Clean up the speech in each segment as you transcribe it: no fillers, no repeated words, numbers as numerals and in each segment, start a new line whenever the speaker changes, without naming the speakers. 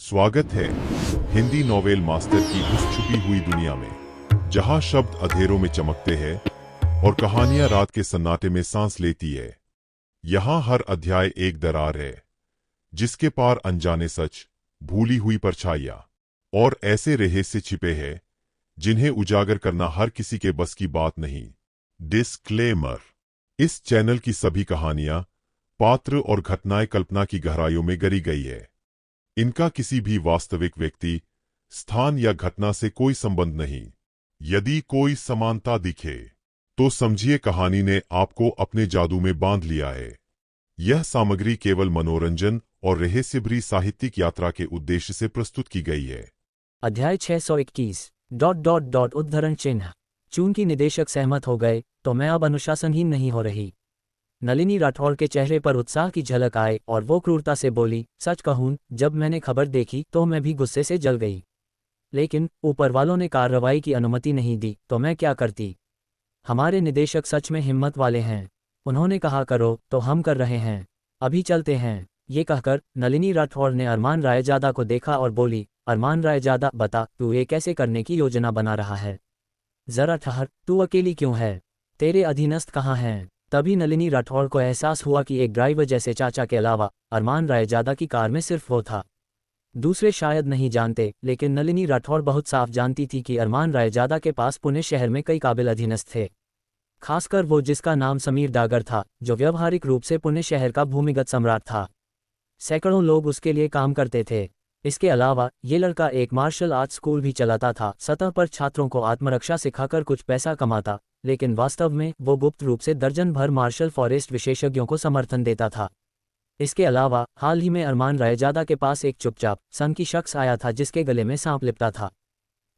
स्वागत है Hindi novel master की उस छुपी हुई दुनिया में, जहां शब्द अंधेरों में चमकते हैं और कहानियां रात के सन्नाटे में सांस लेती है। यहां हर अध्याय एक दरार है, जिसके पार अनजाने सच, भूली हुई परछाइयां और ऐसे रहस्य छिपे हैं जिन्हें उजागर करना हर किसी के बस की बात नहीं। डिस्क्लेमर: इस चैनल की सभी कहानियां, पात्र और घटनाएं कल्पना की गहराइयों में गरी गई है। इनका किसी भी वास्तविक व्यक्ति, स्थान या घटना से कोई संबंध नहीं। यदि कोई समानता दिखे तो समझिए कहानी ने आपको अपने जादू में बांध लिया है। यह सामग्री केवल मनोरंजन और रहस्यभरी साहित्यिक यात्रा के उद्देश्य से प्रस्तुत की गई है।
अध्याय 621 ... उद्धरण चिन्ह। चूंकि निदेशक सहमत हो गए तो मैं अब अनुशासनहीन नहीं हो रही। नलिनी राठौड़ के चेहरे पर उत्साह की झलक आए और वो क्रूरता से बोली, सच कहूं, जब मैंने खबर देखी तो मैं भी गुस्से से जल गई। लेकिन ऊपर वालों ने कार्रवाई की अनुमति नहीं दी तो मैं क्या करती। हमारे निदेशक सच में हिम्मत वाले हैं। उन्होंने कहा करो तो हम कर रहे हैं। अभी चलते हैं। ये कहकर नलिनी राठौड़ ने अरमान रायजादा को देखा और बोली, अरमान रायजादा, बता, तू ये कैसे करने की योजना बना रहा है? जरा ठहर, तू अकेली क्यों है? तेरे अधीनस्थ कहाँ हैं? तभी नलिनी राठौड़ को एहसास हुआ कि एक ड्राइवर जैसे चाचा के अलावा अरमान रायजादा की कार में सिर्फ वो था। दूसरे शायद नहीं जानते, लेकिन नलिनी राठौड़ बहुत साफ जानती थी कि अरमान रायजादा के पास पुणे शहर में कई काबिल अधीनस्थ थे। खासकर वो जिसका नाम समीर डागर था, जो व्यवहारिक रूप से पुणे शहर का भूमिगत सम्राट था। सैकड़ों लोग उसके लिए काम करते थे। इसके अलावा ये लड़का एक मार्शल आर्ट्स स्कूल भी चलाता था, सतह पर छात्रों को आत्मरक्षा सिखाकर कुछ पैसा कमाता, लेकिन वास्तव में वो गुप्त रूप से दर्जन भर मार्शल फॉरेस्ट विशेषज्ञों को समर्थन देता था। इसके अलावा हाल ही में अरमान रायजादा के पास एक चुपचाप सनकी शख्स आया था जिसके गले में सांप लिपटा था।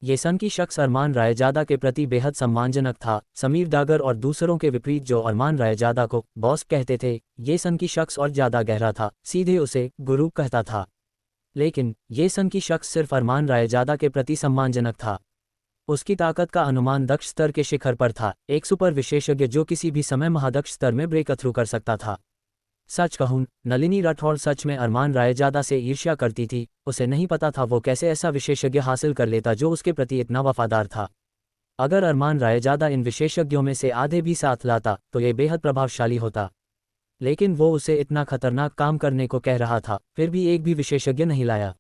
ये सनकी शख्स अरमान रायजादा के प्रति बेहद सम्मानजनक था। समीर डागर और दूसरों के विपरीत जो अरमान रायजादा को बॉस कहते थे, ये सनकी शख्स और ज्यादा गहरा था, सीधे उसे गुरु कहता था। लेकिन ये सनकी शख्स सिर्फ अरमान रायजादा के प्रति सम्मानजनक था। उसकी ताकत का अनुमान दक्ष स्तर के शिखर पर था, एक सुपर विशेषज्ञ जो किसी भी समय महादक्ष स्तर में ब्रेक थ्रू कर सकता था। सच कहूं, नलिनी राठौड़ सच में अरमान रायजादा से ईर्ष्या करती थी। उसे नहीं पता था वो कैसे ऐसा विशेषज्ञ हासिल कर लेता जो उसके प्रति इतना वफादार था। अगर अरमान रायजादा इन विशेषज्ञों में से आधे भी साथ लाता तो ये बेहद प्रभावशाली होता। लेकिन वो उसे इतना खतरनाक काम करने को कह रहा था, फिर भी एक भी विशेषज्ञ नहीं लाया।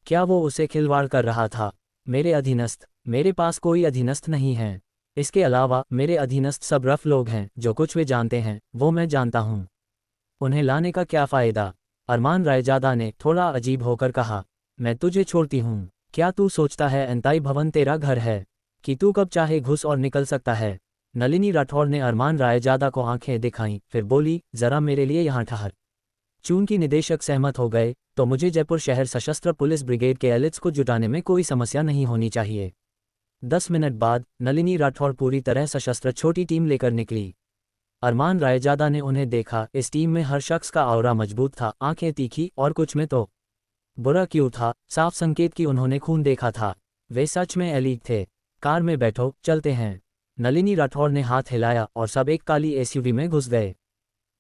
क्या वो उसे खिलवाड़ कर रहा था? मेरे अधीनस्थ? मेरे पास कोई अधीनस्थ नहीं है। इसके अलावा मेरे अधीनस्थ सब रफ लोग हैं। जो कुछ वे जानते हैं वो मैं जानता हूँ। उन्हें लाने का क्या फ़ायदा? अरमान रायजादा ने थोड़ा अजीब होकर कहा, मैं तुझे छोड़ती हूँ। क्या तू सोचता है एंताई भवन तेरा घर है कि तू कब चाहे घुस और निकल सकता है? नलिनी राठौड़ ने अरमान रायजादा को आंखें दिखाईं, फिर बोली, जरा मेरे लिए यहाँ ठहर। चूंकि निदेशक सहमत हो गए तो मुझे जयपुर शहर सशस्त्र पुलिस ब्रिगेड के एलिट्स को जुटाने में कोई समस्या नहीं होनी चाहिए। 10 मिनट बाद नलिनी राठौड़ पूरी तरह सशस्त्र छोटी टीम लेकर निकली। अरमान रायजादा ने उन्हें देखा। इस टीम में हर शख्स का ऑरा मजबूत था, आंखें तीखी, और कुछ में तो बुरा क्यों था, साफ संकेत कि उन्होंने खून देखा था। वे सच में एलीट थे। कार में बैठो, चलते हैं। नलिनी राठौड़ ने हाथ हिलाया और सब एक काली एसयूवी में घुस गए।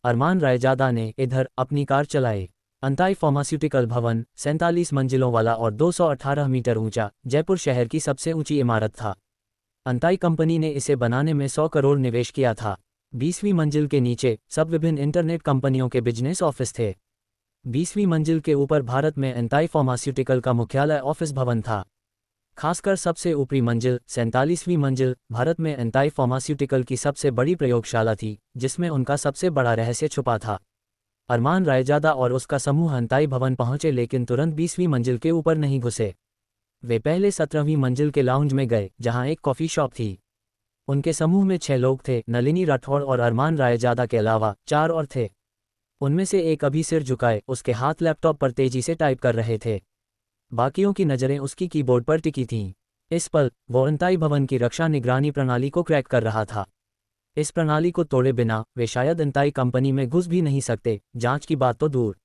अरमान रायजादा ने इधर अपनी कार चलाई। अंताई फार्मास्यूटिकल भवन 47 मंजिलों वाला और 218 मीटर ऊंचा जयपुर शहर की सबसे ऊंची इमारत था। अंताई कंपनी ने इसे बनाने में 100 करोड़ निवेश किया था। 20वीं मंजिल के नीचे सब विभिन्न इंटरनेट कंपनियों के बिजनेस ऑफिस थे। 20वीं मंजिल के ऊपर भारत में अंताई फार्मास्यूटिकल का मुख्यालय ऑफिस भवन था। खासकर सबसे ऊपरी मंजिल 47वीं मंजिल भारत में अंताई फार्मास्यूटिकल की सबसे बड़ी प्रयोगशाला थी, जिसमें उनका सबसे बड़ा रहस्य छुपा था। अरमान रायजादा और उसका समूह अंताई भवन पहुंचे, लेकिन तुरंत 20वीं मंजिल के ऊपर नहीं घुसे। वे पहले 17वीं मंजिल के लाउंज में गए, जहां एक कॉफी शॉप थी। उनके समूह में 6 लोग थे। नलिनी राठौड़ और अरमान रायजादा के अलावा 4 और थे। उनमें से एक अभी सिर झुकाए उसके हाथ लैपटॉप पर तेजी से टाइप कर रहे थे। बाकियों की नज़रें उसकी कीबोर्ड पर टिकी थीं। इस पल वो अंताई भवन की रक्षा निगरानी प्रणाली को क्रैक कर रहा था। इस प्रणाली को तोड़े बिना वे शायद अंताई कंपनी में घुस भी नहीं सकते, जांच की बात तो दूर।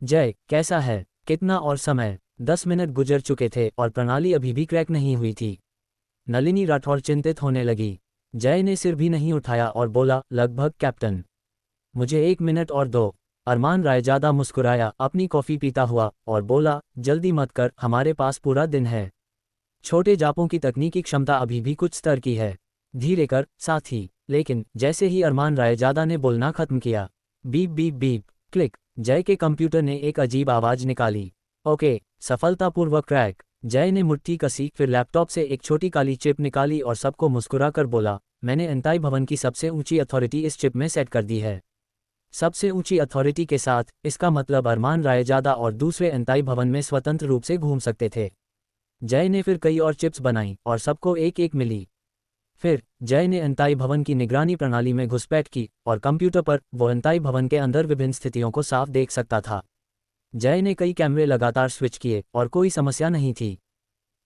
जय, कैसा है? कितना और समय? 10 मिनट गुजर चुके थे और प्रणाली अभी भी क्रैक नहीं हुई थी। नलिनी राठौड़ चिंतित होने लगी। जय ने सिर भी नहीं उठाया और बोला, लगभग कैप्टन। मुझे 1 मिनट और दो। अरमान रायजादा मुस्कुराया, अपनी कॉफ़ी पीता हुआ, और बोला, जल्दी मत कर, हमारे पास पूरा दिन है। छोटे जापों की तकनीकी क्षमता अभी भी कुछ स्तर की है। धीरे कर, साथी। लेकिन जैसे ही अरमान रायजादा ने बोलना खत्म किया, बीप बीप बीप, क्लिक, जय के कंप्यूटर ने एक अजीब आवाज़ निकाली। ओके, सफलतापूर्वक क्रैक। जय ने मुट्ठी कसी, फिर लैपटॉप से एक छोटी काली चिप निकाली और सबको मुस्कुरा कर बोला, मैंने एंताई भवन की सबसे ऊंची अथॉरिटी इस चिप में सेट कर दी है। सबसे ऊंची अथॉरिटी के साथ, इसका मतलब अरमान रायजादा और दूसरे एंताई भवन में स्वतंत्र रूप से घूम सकते थे। जय ने फिर कई और चिप्स बनाई और सबको एक एक मिली। फिर जय ने एंताई भवन की निगरानी प्रणाली में घुसपैठ की और कंप्यूटर पर वो एंताई भवन के अंदर विभिन्न स्थितियों को साफ देख सकता था। जय ने कई कैमरे लगातार स्विच किए और कोई समस्या नहीं थी।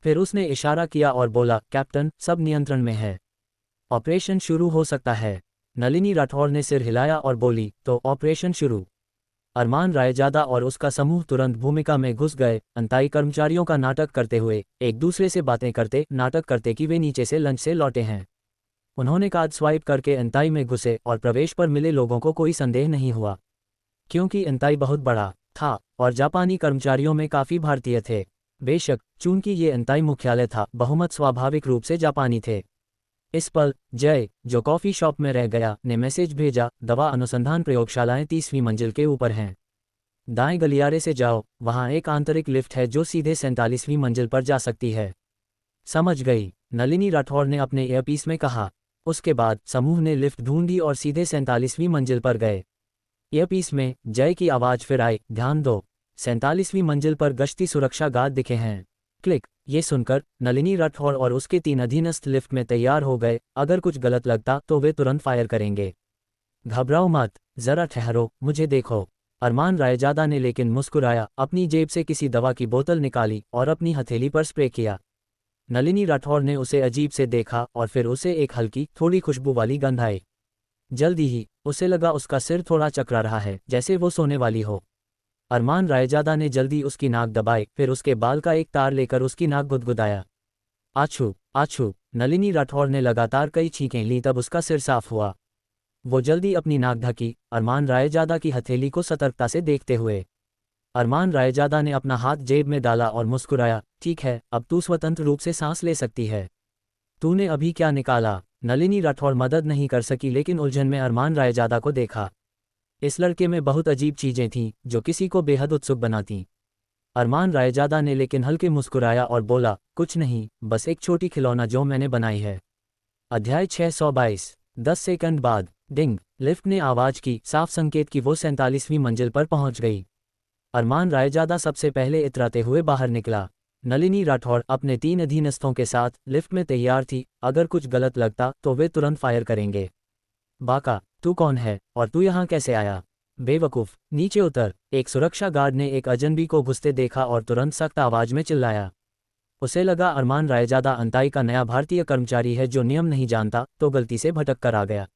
फिर उसने इशारा किया और बोला, कैप्टन, सब नियंत्रण में है, ऑपरेशन शुरू हो सकता है। नलिनी राठौर ने सिर हिलाया और बोली, तो ऑपरेशन शुरू। अरमान रायजादा और उसका समूह तुरंत भूमिका में घुस गए, एंताई कर्मचारियों का नाटक करते हुए, एक दूसरे से बातें करते, नाटक करते कि वे नीचे से लंच से लौटे हैं। उन्होंने कार्ड स्वाइप करके एंताई में घुसे और प्रवेश पर मिले लोगों को कोई संदेह नहीं हुआ, क्योंकि एंताई बहुत बड़ा था और जापानी कर्मचारियों में काफ़ी भारतीय थे। बेशक, चूंकि ये एंताई मुख्यालय था, बहुमत स्वाभाविक रूप से जापानी थे। इस पल, जय, जो कॉफ़ी शॉप में रह गया, ने मैसेज भेजा, दवा अनुसंधान प्रयोगशालाएं 30वीं मंजिल के ऊपर हैं। दाएं गलियारे से जाओ, वहां एक आंतरिक लिफ्ट है जो सीधे 47वीं मंजिल पर जा सकती है। समझ गई, नलिनी राठौर ने अपने ईयरपीस में कहा। उसके बाद समूह ने लिफ्ट ढूंढी और सीधे 47वीं मंजिल पर गए। ईयरपीस में जय की आवाज़ फिर आई, ध्यान दो, 47वीं मंजिल पर गश्ती सुरक्षा गार्ड दिखे हैं। क्लिक। ये सुनकर नलिनी राठौर और उसके 3 अधीनस्थ लिफ्ट में तैयार हो गए, अगर कुछ गलत लगता तो वे तुरंत फायर करेंगे। घबराओ मत, जरा ठहरो, मुझे देखो। अरमान रायजादा ने लेकिन मुस्कुराया, अपनी जेब से किसी दवा की बोतल निकाली और अपनी हथेली पर स्प्रे किया। नलिनी राठौर ने उसे अजीब से देखा और फिर उसे एक हल्की, थोड़ी खुशबू वाली गंध आई। जल्दी ही उसे लगा उसका सिर थोड़ा चकरा रहा है, जैसे वो सोने वाली हो। अरमान रायजादा ने जल्दी उसकी नाक दबाई, फिर उसके बाल का एक तार लेकर उसकी नाक गुदगुदाया। आछू आछू, नलिनी राठौर ने लगातार कई छींकें लीं, तब उसका सिर साफ हुआ। वो जल्दी अपनी नाक ढकी, अरमान रायजादा की हथेली को सतर्कता से देखते हुए। अरमान रायजादा ने अपना हाथ जेब में डाला और मुस्कुराया, ठीक है, अब तू स्वतंत्र रूप से सांस ले सकती है। तूने अभी क्या निकाला? नलिनी राठौर मदद नहीं कर सकी, लेकिन उलझन में अरमान रायजादा को देखा। इस लड़के में बहुत अजीब चीजें थीं जो किसी को बेहद उत्सुक बनातीं। अरमान रायजादा ने लेकिन हल्के मुस्कुराया और बोला, कुछ नहीं, बस एक छोटी खिलौना जो मैंने बनाई है। अध्याय 622। 10 सेकंड बाद डिंग, लिफ्ट ने आवाज की, साफ संकेत कि वो 47वीं मंजिल पर पहुंच गई। अरमान रायजादा सबसे पहले इतराते हुए बाहर निकला। नलिनी राठौर अपने 3 अधीनस्थों के साथ लिफ्ट में तैयार थी, अगर कुछ गलत लगता तो वे तुरंत फायर करेंगे। बाका, तू कौन है और तू यहाँ कैसे आया? बेवकूफ, नीचे उतर। एक सुरक्षा गार्ड ने एक अजनबी को घुसते देखा और तुरंत सख्त आवाज में चिल्लाया। उसे लगा अरमान रायजादा एंताई का नया भारतीय कर्मचारी है जो नियम नहीं जानता, तो गलती से भटक कर आ गया।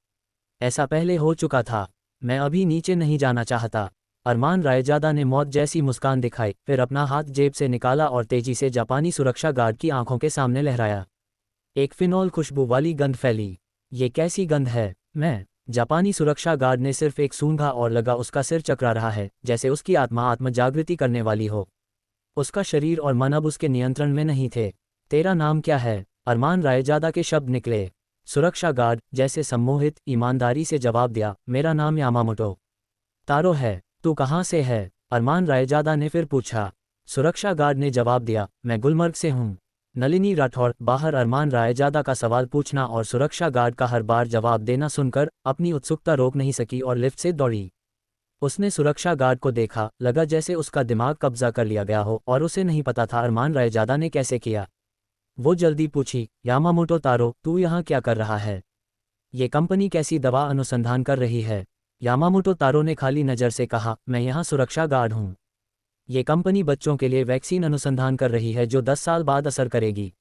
ऐसा पहले हो चुका था, मैं अभी नीचे नहीं जाना चाहता। अरमान रायजादा ने मौत जैसी मुस्कान दिखाई, फिर अपना हाथ जेब से निकाला और तेजी से जापानी सुरक्षा गार्ड की आंखों के सामने लहराया। एक फिनॉल खुशबू वाली गंध फैली। ये कैसी गंध है? मैं। जापानी सुरक्षा गार्ड ने सिर्फ एक सूंघा और लगा उसका सिर चकरा रहा है, जैसे उसकी आत्मा आत्म जागृति करने वाली हो। उसका शरीर और मन अब उसके नियंत्रण में नहीं थे। तेरा नाम क्या है? अरमान रायजादा के शब्द निकले। सुरक्षा गार्ड जैसे सम्मोहित, ईमानदारी से जवाब दिया, मेरा नाम यामामोटो तारो है। तू कहाँ से है? अरमान रायजादा ने फिर पूछा। सुरक्षा गार्ड ने जवाब दिया, मैं गुलमर्ग से हूँ। नलिनी राठौर बाहर अरमान रायजादा का सवाल पूछना और सुरक्षा गार्ड का हर बार जवाब देना सुनकर अपनी उत्सुकता रोक नहीं सकी और लिफ्ट से दौड़ी। उसने सुरक्षा गार्ड को देखा, लगा जैसे उसका दिमाग कब्जा कर लिया गया हो और उसे नहीं पता था अरमान रायजादा ने कैसे किया। वो जल्दी पूछी, यामामोटो तारो, तू यहाँ क्या कर रहा है? ये कंपनी कैसी दवा अनुसंधान कर रही है? यामामोटो तारो ने खाली नज़र से कहा, मैं यहाँ सुरक्षा गार्ड हूँ। ये कंपनी बच्चों के लिए वैक्सीन अनुसंधान कर रही है जो 10 साल बाद असर करेगी।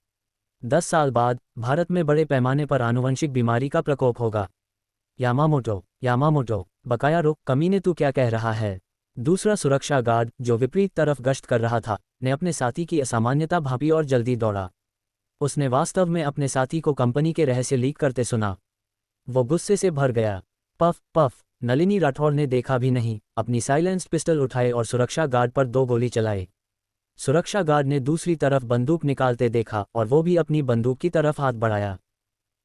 10 साल बाद भारत में बड़े पैमाने पर आनुवंशिक बीमारी का प्रकोप होगा। यामामोटो, बकाया रुक, कमीने तू क्या कह रहा है? दूसरा सुरक्षा गार्ड, जो विपरीत तरफ गश्त कर रहा था, ने अपने साथी की असामान्यता भांपी और जल्दी दौड़ा। उसने वास्तव में अपने साथी को कंपनी के रहस्य लीक करते सुना। वो गुस्से से भर गया। पफ पफ, नलिनी राठौर ने देखा भी नहीं, अपनी साइलेंस्ड पिस्टल उठाए और सुरक्षा गार्ड पर 2 गोली चलाए। सुरक्षा गार्ड ने दूसरी तरफ बंदूक निकालते देखा और वो भी अपनी बंदूक की तरफ हाथ बढ़ाया,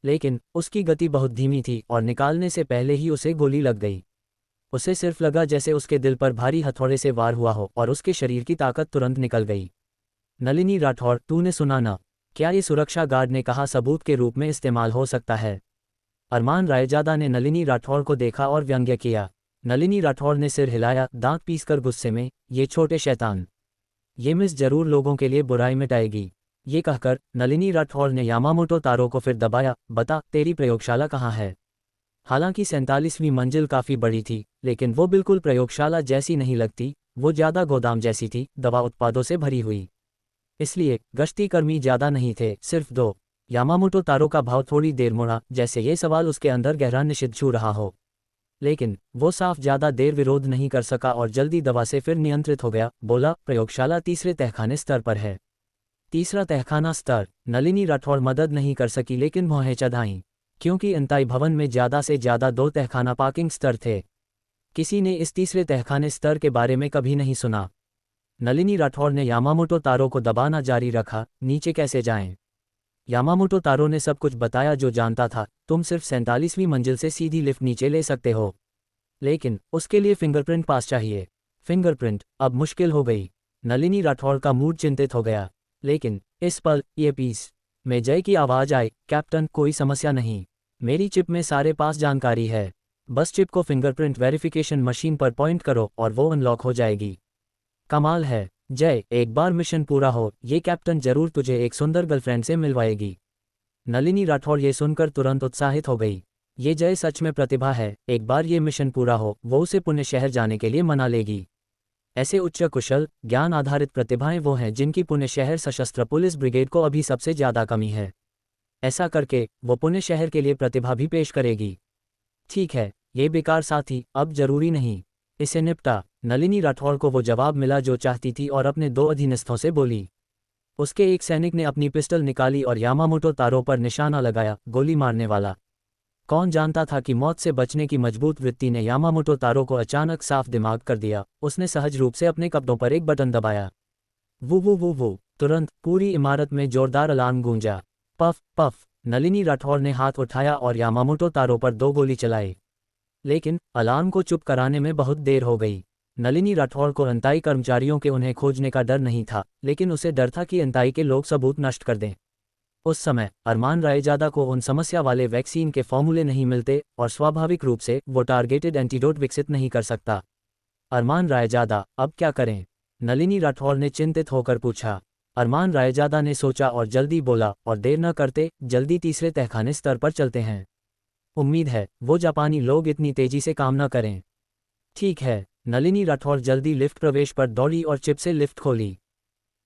लेकिन उसकी गति बहुत धीमी थी और निकालने से पहले ही उसे गोली लग गई। उसे सिर्फ लगा जैसे उसके दिल पर भारी हथौड़े से वार हुआ हो और उसके शरीर की ताकत तुरंत निकल गई। नलिनी राठौर, तूने सुना ना? क्या ये सुरक्षा गार्ड ने कहा सबूत के रूप में इस्तेमाल हो सकता है? अरमान रायजादा ने नलिनी राठौर को देखा और व्यंग्य किया। नलिनी राठौर ने सिर हिलाया, दांत पीसकर गुस्से में, ये छोटे शैतान, ये मिस जरूर लोगों के लिए बुराई मिटाएगी। ये कहकर नलिनी राठौर ने यामामोटो तारो को फिर दबाया, बता तेरी प्रयोगशाला कहाँ है? हालांकि 47वीं मंजिल काफ़ी बड़ी थी, लेकिन वो बिल्कुल प्रयोगशाला जैसी नहीं लगती, वो ज़्यादा गोदाम जैसी थी, दवा उत्पादों से भरी हुई। इसलिए गश्ती कर्मी ज़्यादा नहीं थे, सिर्फ 2। यामामोटो तारो का भाव थोड़ी देर मुड़ा, जैसे ये सवाल उसके अंदर गहरा निषिद्ध छू रहा हो। लेकिन वो साफ ज़्यादा देर विरोध नहीं कर सका और जल्दी दवा से फिर नियंत्रित हो गया। बोला, प्रयोगशाला तीसरे तहखाने स्तर पर है। तीसरा तहखाना स्तर? नलिनी राठौर मदद नहीं कर सकी, लेकिन भौहें चढ़ाईं, क्योंकि अंताई भवन में ज़्यादा से ज़्यादा 2 तहखाना पार्किंग स्तर थे। किसी ने इस तीसरे तहखाने स्तर के बारे में कभी नहीं सुना। नलिनी राठौर ने यामामोटो तारो को दबाना जारी रखा, नीचे कैसे जाएं? यामामोटो तारो ने सब कुछ बताया जो जानता था। तुम सिर्फ 47वीं मंजिल से सीधी लिफ्ट नीचे ले सकते हो, लेकिन उसके लिए फिंगरप्रिंट पास चाहिए। फिंगरप्रिंट? अब मुश्किल हो गई। नलिनी राठौर का मूड चिंतित हो गया। लेकिन इस पल ईयरपीस में जय की आवाज़ आई, कैप्टन कोई समस्या नहीं, मेरी चिप में सारे पास जानकारी है, बस चिप को फिंगरप्रिंट वेरिफिकेशन मशीन पर पॉइंट करो और वो अनलॉक हो जाएगी। कमाल है जय, एक बार मिशन पूरा हो, ये कैप्टन जरूर तुझे एक सुंदर गर्लफ्रेंड से मिलवाएगी। नलिनी राठौर ये सुनकर तुरंत उत्साहित हो गई। ये जय सच में प्रतिभा है, एक बार ये मिशन पूरा हो, वो उसे पुणे शहर जाने के लिए मना लेगी। ऐसे उच्च कुशल, ज्ञान आधारित प्रतिभाएं वो हैं जिनकी पुणे शहर सशस्त्र पुलिस ब्रिगेड को अभी सबसे ज़्यादा कमी है। ऐसा करके वो पुणे शहर के लिए प्रतिभा भी पेश करेगी। ठीक है, ये बेकार साथी, अब जरूरी नहीं, इसे निपटा। नलिनी राठौर को वो जवाब मिला जो चाहती थी और अपने 2 अधीनस्थों से बोली। उसके एक सैनिक ने अपनी पिस्टल निकाली और यामामोटो तारो पर निशाना लगाया, गोली मारने वाला। कौन जानता था कि मौत से बचने की मजबूत वृत्ति ने यामामोटो तारो को अचानक साफ दिमाग कर दिया। उसने सहज रूप से अपने कपड़ों पर एक बटन दबाया। वो तुरंत पूरी इमारत में जोरदार अलार्म गूंजा। पफ पफ, नलिनी राठौर ने हाथ उठाया और यामामोटो तारो पर 2 गोली चलाई, लेकिन अलार्म को चुप कराने में बहुत देर हो गई। नलिनी राठौर को अंताई कर्मचारियों के उन्हें खोजने का डर नहीं था, लेकिन उसे डर था कि अंताई के लोग सबूत नष्ट कर दें। उस समय अरमान रायजादा को उन समस्या वाले वैक्सीन के फॉर्मूले नहीं मिलते और स्वाभाविक रूप से वो टारगेटेड एंटीडोट विकसित नहीं कर सकता। अरमान रायजादा, अब क्या करें? नलिनी राठौर ने चिंतित होकर पूछा। अरमान रायजादा ने सोचा और जल्दी बोला, और देर न करते जल्दी तीसरे तहखाने स्तर पर चलते हैं। उम्मीद है वो जापानी लोग इतनी तेजी से काम न करें। ठीक है। नलिनी राठौर जल्दी लिफ्ट प्रवेश पर दौड़ी और चिप से लिफ्ट खोली।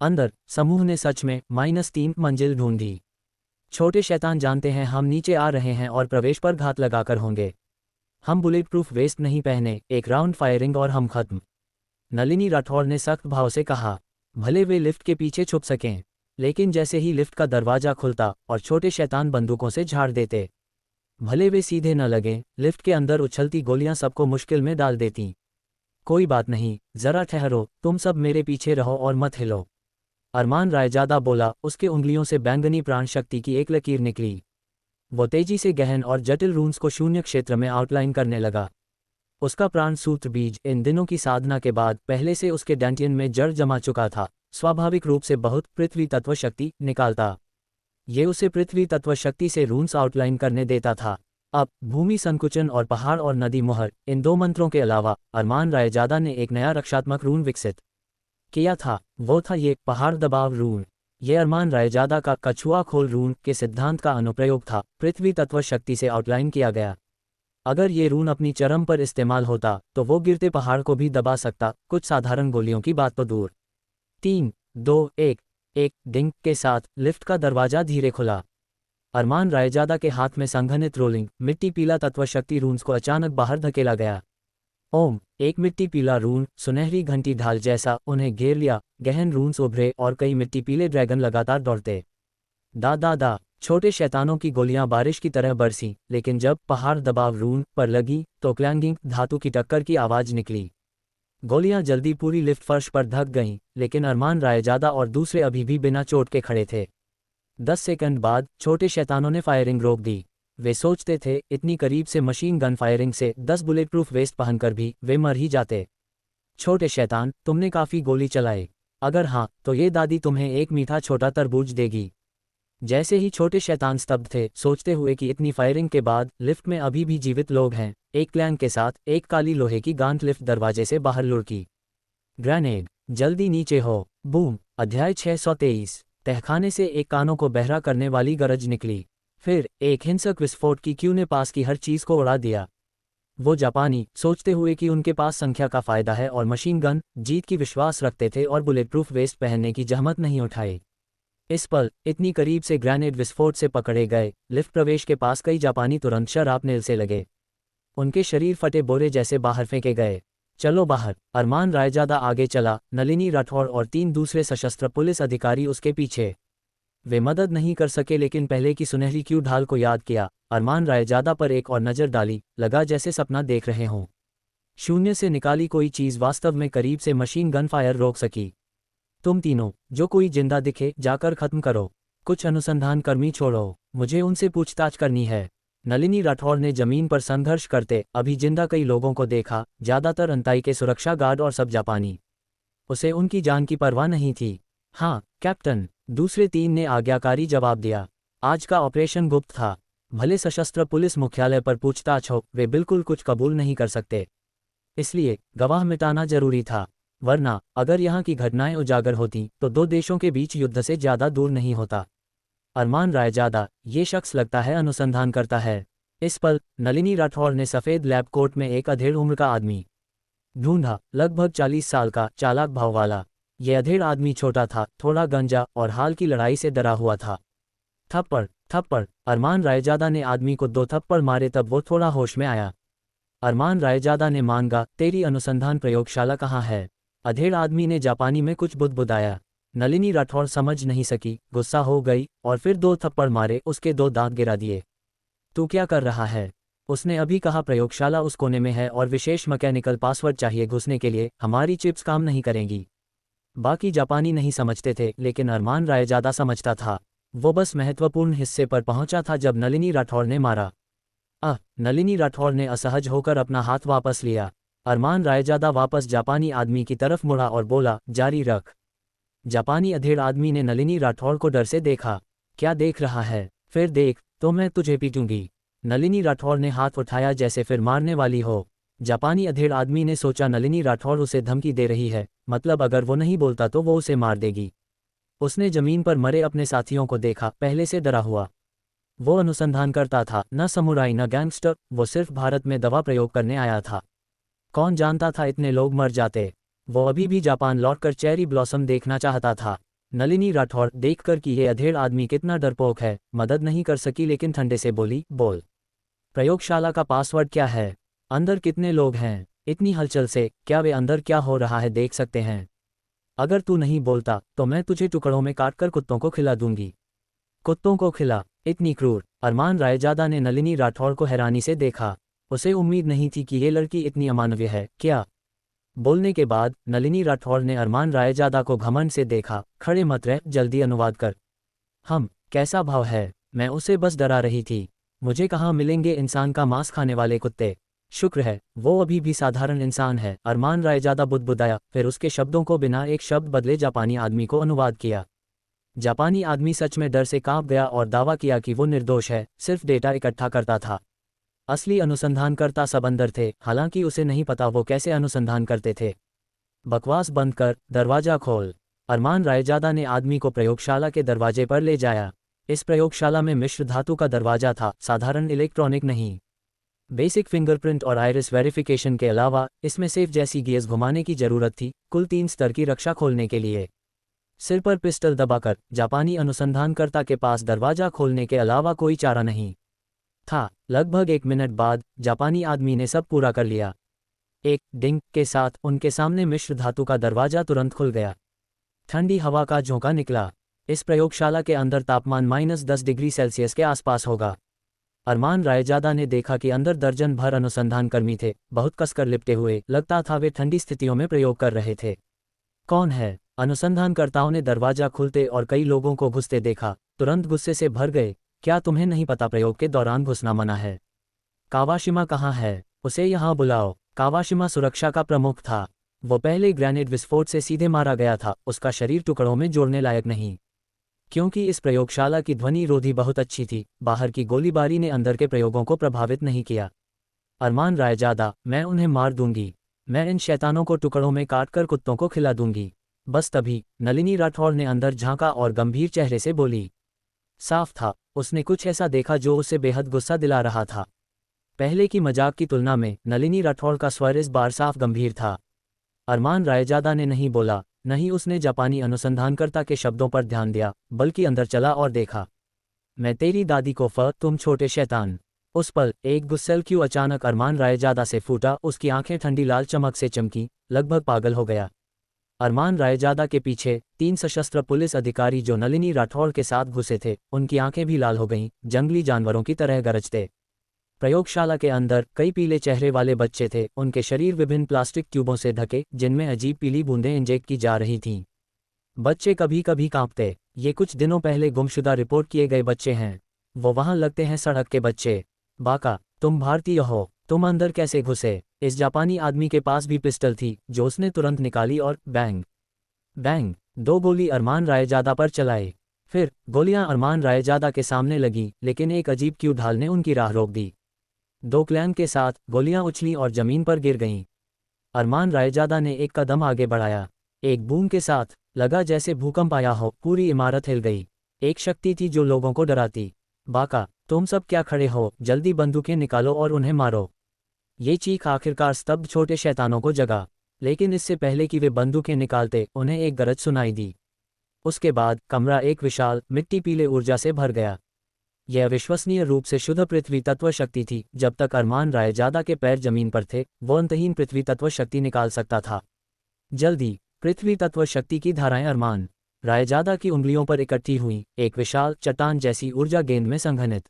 अंदर समूह ने सच में -3 मंजिल ढूंढी। छोटे शैतान जानते हैं हम नीचे आ रहे हैं और प्रवेश पर घात लगाकर होंगे। हम बुलेट प्रूफ वेस्ट नहीं पहने, एक राउंड फायरिंग और हम खत्म। नलिनी राठौर ने सख्त भाव से कहा। भले वे लिफ्ट के पीछे छुप सकें, लेकिन जैसे ही लिफ्ट का दरवाजा खुलता और छोटे शैतान बंदूकों से झाड़ देते, भले वे सीधे न लगें, लिफ्ट के अंदर उछलती गोलियां सबको मुश्किल में डाल देतीं। कोई बात नहीं, जरा ठहरो, तुम सब मेरे पीछे रहो और मत हिलो। अरमान रायजादा बोला। उसके उंगलियों से बैंगनी प्राण शक्ति की एक लकीर निकली। वो तेजी से गहन और जटिल रून्स को शून्य क्षेत्र में आउटलाइन करने लगा। उसका प्राण सूत्र बीज इन दिनों की साधना के बाद पहले से उसके डैंटियन में जड़ जमा चुका था, स्वाभाविक रूप से बहुत पृथ्वी तत्व शक्ति निकालता। ये उसे पृथ्वी तत्व शक्ति से रून्स आउटलाइन करने देता था। अब भूमि संकुचन और पहाड़ और नदी मोहर, इन 2 मंत्रों के अलावा अरमान रायजादा ने एक नया रक्षात्मक रून विकसित किया था। वो था ये पहाड़ दबाव रून। ये अरमान रायजादा का कछुआ खोल रून के सिद्धांत का अनुप्रयोग था, पृथ्वी तत्व शक्ति से आउटलाइन किया गया। अगर ये रून अपनी चरम पर इस्तेमाल होता तो वो गिरते पहाड़ को भी दबा सकता, कुछ साधारण गोलियों की बात तो दूर। 3, 2, 1 एक डिंग के साथ लिफ्ट का दरवाजा धीरे खुला। अरमान रायजादा के हाथ में संघनित रोलिंग मिट्टी पीला तत्व शक्ति रून्स को अचानक बाहर धकेला गया। ओम, एक मिट्टी पीला रून सुनहरी घंटी ढाल जैसा उन्हें घेर लिया। गहन रून्स उभरे और कई मिट्टी पीले ड्रैगन लगातार दौड़ते। दा दा दा, छोटे शैतानों की गोलियां बारिश की तरह बरसीं, लेकिन जब पहाड़ दबाव रूम पर लगी तो क्लैंगिंग धातु की टक्कर की आवाज निकली। गोलियां जल्दी पूरी लिफ्ट फर्श पर धक गईं, लेकिन अरमान रायजादा और दूसरे अभी भी बिना चोट के खड़े थे। 10 सेकंड बाद छोटे शैतानों ने फायरिंग रोक दी। वे सोचते थे इतनी करीब से मशीन गन फायरिंग से 10 बुलेट प्रूफ वेस्ट पहनकर भी वे मर ही जाते। छोटे शैतान, तुमने काफी गोली चलाई। अगर हाँ, तो ये दादी तुम्हें एक मीठा छोटा तरबूज देगी। जैसे ही छोटे शैतान स्तब्ध थे, सोचते हुए कि इतनी फायरिंग के बाद लिफ्ट में अभी भी जीवित लोग हैं, एक क्लैंग के साथ एक काली लोहे की गांठ लिफ्ट दरवाजे से बाहर लुढ़की। ग्रेनेड, जल्दी नीचे हो। बूम। अध्याय 623। तहखाने से एक कानों को बहरा करने वाली गरज निकली। फिर एक हिंसक विस्फोट की क्यू ने पास की हर चीज को उड़ा दिया। वो जापानी, सोचते हुए कि उनके पास संख्या का फायदा है और मशीन गन, जीत की विश्वास रखते थे और बुलेट प्रूफ वेस्ट पहनने की जहमत नहीं उठाई। इस पल इतनी करीब से ग्रेनेड विस्फोट से पकड़े गए। लिफ्ट प्रवेश के पास कई जापानी तुरंत शराब से लगे। उनके शरीर फटे बोरे जैसे बाहर फेंके गए। चलो बाहर। अरमान रायजादा आगे चला, नलिनी राठौड़ और 3 दूसरे सशस्त्र पुलिस अधिकारी उसके पीछे। वे मदद नहीं कर सके, लेकिन पहले की सुनहरी क्यू ढाल को याद किया। अरमान रायजादा पर एक और नज़र डाली, लगा जैसे सपना देख रहे हों। शून्य से निकाली कोई चीज़ वास्तव में करीब से मशीन गन फायर रोक सकी। तुम तीनों, जो कोई जिंदा दिखे जाकर खत्म करो। कुछ अनुसंधान कर्मी छोड़ो, मुझे उनसे पूछताछ करनी है। नलिनी राठौड़ ने जमीन पर संघर्ष करते अभी जिंदा कई लोगों को देखा, ज्यादातर अंताई के सुरक्षा गार्ड और सब जापानी। उसे उनकी जान की परवाह नहीं थी। हाँ कैप्टन, दूसरे 3 ने आज्ञाकारी जवाब दिया। आज का ऑपरेशन गुप्त था। भले सशस्त्र पुलिस मुख्यालय पर पूछताछ हो, वे बिल्कुल कुछ कबूल नहीं कर सकते। इसलिए गवाह मिटाना जरूरी था, वरना अगर यहाँ की घटनाएं उजागर होती तो 2 देशों के बीच युद्ध से ज्यादा दूर नहीं होता। अरमान रायजादा, ये शख्स लगता है अनुसंधान करता है। इस पल नलिनी राठौड़ ने सफेद लैब कोट में एक अधेड़ उम्र का आदमी ढूंढा, लगभग 40 साल का, चालाक भाव वाला। ये अधेड़ आदमी छोटा था, थोड़ा गंजा और हाल की लड़ाई से डरा हुआ था। थप्पड़ थप्पड़। अरमान रायजादा ने आदमी को 2 थप्पड़ मारे, तब वो थोड़ा होश में आया। अरमान रायजादा ने मांगा, तेरी अनुसंधान प्रयोगशाला कहाँ है? अधेड़ आदमी ने जापानी में कुछ बुदबुदाया। नलिनी राठौड़ समझ नहीं सकी, गुस्सा हो गई और फिर 2 थप्पड़ मारे, उसके 2 दांत गिरा दिए। तू क्या कर रहा है? उसने अभी कहा प्रयोगशाला उस कोने में है और विशेष मैकेनिकल पासवर्ड चाहिए घुसने के लिए, हमारी चिप्स काम नहीं करेंगी। बाकी जापानी नहीं समझते थे, लेकिन अरमान रायजादा समझता था। वो बस महत्वपूर्ण हिस्से पर पहुंचा था जब नलिनी राठौड़ ने मारा। नलिनी राठौड़ ने असहज होकर अपना हाथ वापस लिया। अरमान रायजादा वापस जापानी आदमी की तरफ मुड़ा और बोला, जारी रख। जापानी अधेड़ आदमी ने नलिनी राठौड़ को डर से देखा। क्या देख रहा है? फिर देख, तो मैं तुझे पीटूंगी। नलिनी राठौड़ ने हाथ उठाया जैसे फिर मारने वाली हो। जापानी अधेड़ आदमी ने सोचा नलिनी राठौड़ उसे धमकी दे रही है, मतलब अगर वो नहीं बोलता तो वो उसे मार देगी। उसने जमीन पर मरे अपने साथियों को देखा, पहले से डरा हुआ। वो अनुसंधान करता था, न समुराई न गैंगस्टर, वो सिर्फ भारत में दवा प्रयोग करने आया था। कौन जानता था इतने लोग मर जाते। वो अभी भी जापान लौटकर चेरी ब्लॉसम देखना चाहता था। नलिनी राठौड़ देखकर कि ये अधेड़ आदमी कितना डरपोक है, मदद नहीं कर सकी, लेकिन ठंडे से बोली, बोल। प्रयोगशाला का पासवर्ड क्या है? अंदर कितने लोग हैं? इतनी हलचल से क्या वे अंदर क्या हो रहा है देख सकते हैं? अगर तू नहीं बोलता तो मैं तुझे टुकड़ों में काटकर कुत्तों को खिला दूंगी। कुत्तों को खिला? इतनी क्रूर? अरमान रायजादा ने नलिनी राठौड़ को हैरानी से देखा। उसे उम्मीद नहीं थी कि ये लड़की इतनी अमानवीय है। क्या? बोलने के बाद नलिनी राठौड़ ने अरमान रायजादा को घमंड से देखा। खड़े मत रह, जल्दी अनुवाद कर। कैसा भाव है? मैं उसे बस डरा रही थी। मुझे कहाँ मिलेंगे इंसान का मांस खाने वाले कुत्ते? शुक्र है वो अभी भी साधारण इंसान है, अरमान रायजादा बुदबुदाया, फिर उसके शब्दों को बिना एक शब्द बदले जापानी आदमी को अनुवाद किया। जापानी आदमी सच में डर से कांप गया और दावा किया कि वो निर्दोष है, सिर्फ डेटा इकट्ठा करता था। असली अनुसंधानकर्ता सब अंदर थे, हालांकि उसे नहीं पता वो कैसे अनुसंधान करते थे। बकवास बंद कर, दरवाजा खोल। अरमान रायजादा ने आदमी को प्रयोगशाला के दरवाजे पर ले जाया। इस प्रयोगशाला में मिश्र धातु का दरवाजा था, साधारण इलेक्ट्रॉनिक नहीं। बेसिक फिंगरप्रिंट और आइरिस वेरिफिकेशन के अलावा इसमें सेफ जैसी गियर्स घुमाने की जरूरत थी, कुल 3 स्तर की रक्षा खोलने के लिए। सिर पर पिस्टल दबाकर जापानी अनुसंधानकर्ता के पास दरवाजा खोलने के अलावा कोई चारा नहीं था। लगभग 1 मिनट बाद जापानी आदमी ने सब पूरा कर लिया। एक डिंग के साथ उनके सामने मिश्र धातु का दरवाजा तुरंत खुल गया। ठंडी हवा का झोंका निकला। इस प्रयोगशाला के अंदर तापमान -10 डिग्री सेल्सियस के आसपास होगा। अरमान रायजादा ने देखा कि अंदर दर्जन भर अनुसंधानकर्मी थे, बहुत कसकर लिपटे हुए, लगता था वे ठंडी स्थितियों में प्रयोग कर रहे थे। कौन है? अनुसंधानकर्ताओं ने दरवाजा खुलते और कई लोगों को घुसते देखा, तुरंत गुस्से से भर गए। क्या तुम्हें नहीं पता प्रयोग के दौरान घुसना मना है? कावाशिमा कहाँ है? उसे यहाँ बुलाओ। कावाशिमा सुरक्षा का प्रमुख था। वो पहले ग्रेनेड विस्फोट से सीधे मारा गया था, उसका शरीर टुकड़ों में जोड़ने लायक नहीं। क्योंकि इस प्रयोगशाला की ध्वनि रोधी बहुत अच्छी थी, बाहर की गोलीबारी ने अंदर के प्रयोगों को प्रभावित नहीं किया। अरमान रायजादा, मैं उन्हें मार दूंगी। मैं इन शैतानों को टुकड़ों में काटकर कुत्तों को खिला दूंगी। बस तभी नलिनी राठौड़ ने अंदर झांका और गंभीर चेहरे से बोली। साफ था, उसने कुछ ऐसा देखा जो उसे बेहद गुस्सा दिला रहा था। पहले की मजाक की तुलना में नलिनी राठौड़ का स्वर इस बार साफ गंभीर था। अरमान रायजादा ने नहीं बोला, नहीं उसने जापानी अनुसंधानकर्ता के शब्दों पर ध्यान दिया, बल्कि अंदर चला और देखा। मैं तेरी दादी को तुम छोटे शैतान। उस पल एक गुस्सेल क्यों अचानक अरमान रायजादा से फूटा, उसकी आंखें ठंडी लाल चमक से चमकी, लगभग पागल हो गया। अरमान रायजादा के पीछे 3 सशस्त्र पुलिस अधिकारी जो नलिनी राठौड़ के साथ घुसे थे, उनकी आंखें भी लाल हो गईं, जंगली जानवरों की तरह गरजते। प्रयोगशाला के अंदर कई पीले चेहरे वाले बच्चे थे, उनके शरीर विभिन्न प्लास्टिक ट्यूबों से ढके, जिनमें अजीब पीली बूंदें इंजेक्ट की जा रही थीं। बच्चे कभी कभी कांपते। ये कुछ दिनों पहले गुमशुदा रिपोर्ट किए गए बच्चे हैं। वो वहां लगते हैं सड़क के बच्चे। बाका, तुम भारतीय हो, तुम अंदर कैसे घुसे? इस जापानी आदमी के पास भी पिस्टल थी, जो उसने तुरंत निकाली और बैंग बैंग 2 गोली अरमान रायजादा पर चलाई। फिर गोलियां अरमान रायजादा के सामने लगी, लेकिन एक अजीब क्यू ढाल ने उनकी राह रोक दी। 2 क्लैंग के साथ गोलियां उछली और जमीन पर गिर गईं। अरमान रायजादा ने एक कदम आगे बढ़ाया। एक बूम के साथ लगा जैसे भूकंप आया हो, पूरी इमारत हिल गई। एक शक्ति थी जो लोगों को डराती। बाका, तुम सब क्या खड़े हो? जल्दी बंदूकें निकालो और उन्हें मारो। ये चीख आखिरकार स्तब्ध छोटे शैतानों को जगा। लेकिन इससे पहले कि वे बंदूकें निकालते, उन्हें एक गरज सुनाई दी। उसके बाद कमरा एक विशाल मिट्टी पीले ऊर्जा से भर गया। यह अविश्वसनीय रूप से शुद्ध पृथ्वी तत्व शक्ति थी। जब तक अरमान रायजादा के पैर जमीन पर थे, वो अंतहीन पृथ्वी तत्व शक्ति निकाल सकता था। जल्दी पृथ्वी तत्व शक्ति की धाराएं अरमान रायजादा की उंगलियों पर इकट्ठी हुईं, एक विशाल चट्टान जैसी ऊर्जा गेंद में संघनित।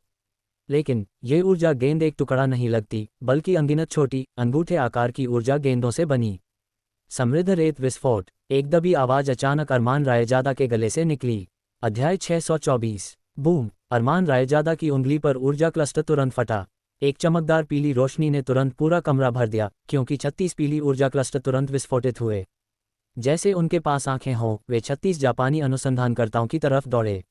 लेकिन ये ऊर्जा गेंद एक टुकड़ा नहीं लगती, बल्कि अनगिनत छोटी अंगूठे आकार की ऊर्जा गेंदों से बनी। समृद्ध रेत विस्फोट। एक दबी आवाज अचानक अरमान रायजादा के गले से निकली। अध्याय 624। बूम। अरमान रायजादा की उंगली पर ऊर्जा क्लस्टर तुरंत फटा। एक चमकदार पीली रोशनी ने तुरंत पूरा कमरा भर दिया, क्योंकि 36 पीली ऊर्जा क्लस्टर तुरंत विस्फोटित हुए। जैसे उनके पास आंखें हों, वे 36 जापानी अनुसंधानकर्ताओं की तरफ दौड़े।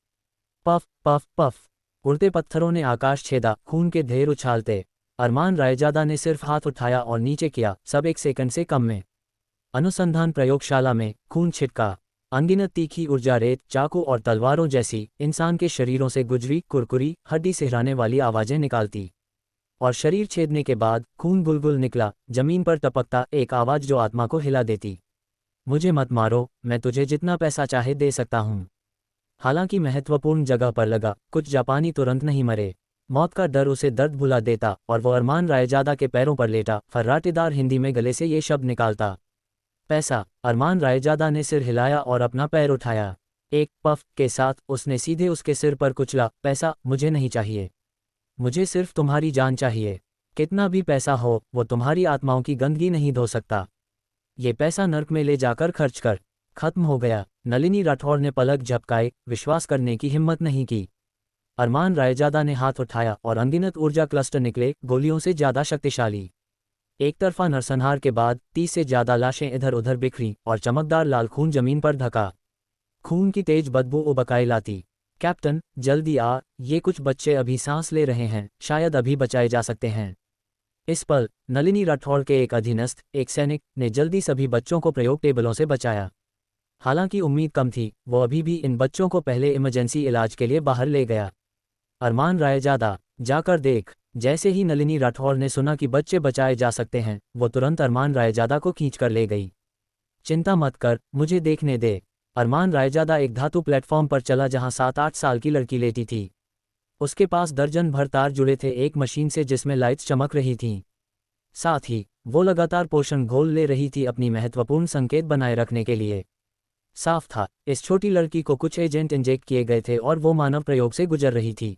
Puff puff puff. उड़ते पत्थरों ने आकाश छेदा, खून के ढेर उछालते। अरमान रायजादा ने सिर्फ हाथ उठाया और नीचे किया, सब 1 सेकंड से कम में। अनुसंधान प्रयोगशाला में खून छिटका। अनगिनत तीखी ऊर्जा रेत, चाकू और तलवारों जैसी इंसान के शरीरों से गुजरी, कुरकुरी, हड्डी सिहराने वाली आवाजें निकालती। और शरीर छेदने के बाद खून गुलगुल निकला, जमीन पर टपकता, एक आवाज जो आत्मा को हिला देती। मुझे मत मारो, मैं तुझे जितना पैसा चाहे दे सकता हूँ। हालांकि महत्वपूर्ण जगह पर लगा, कुछ जापानी तुरंत नहीं मरे। मौत का डर उसे दर्द भुला देता और वो अरमान रायजादा के पैरों पर लेटा, फर्राटेदार हिंदी में गले से ये शब्द निकालता। पैसा। अरमान रायजादा ने सिर हिलाया और अपना पैर उठाया। एक पफ के साथ उसने सीधे उसके सिर पर कुचला। पैसा मुझे नहीं चाहिए, मुझे सिर्फ तुम्हारी जान चाहिए। कितना भी पैसा हो, वो तुम्हारी आत्माओं की गंदगी नहीं धो सकता। ये पैसा नर्क में ले जाकर खर्च कर। खत्म हो गया। नलिनी राठौड़ ने पलक झपकाए, विश्वास करने की हिम्मत नहीं की। अरमान रायजादा ने हाथ उठाया और अनगिनत ऊर्जा क्लस्टर निकले, गोलियों से ज्यादा शक्तिशाली। एक तरफा नरसंहार के बाद 30 से ज्यादा लाशें इधर उधर बिखरी और चमकदार लाल खून जमीन पर धका। खून की तेज बदबू उबकाई लाती। कैप्टन, जल्दी आ, ये कुछ बच्चे अभी सांस ले रहे हैं, शायद अभी बचाए जा सकते हैं। इस पल नलिनी राठौड़ के एक अधीनस्थ, एक सैनिक, ने जल्दी सभी बच्चों को प्रयोग टेबलों से बचाया। हालांकि उम्मीद कम थी, वो अभी भी इन बच्चों को पहले इमरजेंसी इलाज के लिए बाहर ले गया। अरमान रायजादा, जाकर देख। जैसे ही नलिनी राठौड़ ने सुना कि बच्चे बचाए जा सकते हैं, वो तुरंत अरमान रायजादा को खींचकर ले गई। चिंता मत कर, मुझे देखने दे। अरमान रायजादा एक धातु प्लेटफॉर्म पर चला जहां 7-8 साल की लड़की लेटी थी। उसके पास दर्जन भर तार जुड़े थे एक मशीन से जिसमें लाइट्स चमक रही थीं। साथ ही वो लगातार पोषण घोल ले रही थी अपनी महत्वपूर्ण संकेत बनाए रखने के लिए। साफ था, इस छोटी लड़की को कुछ एजेंट इंजेक्ट किए गए थे और वो मानव प्रयोग से गुजर रही थी।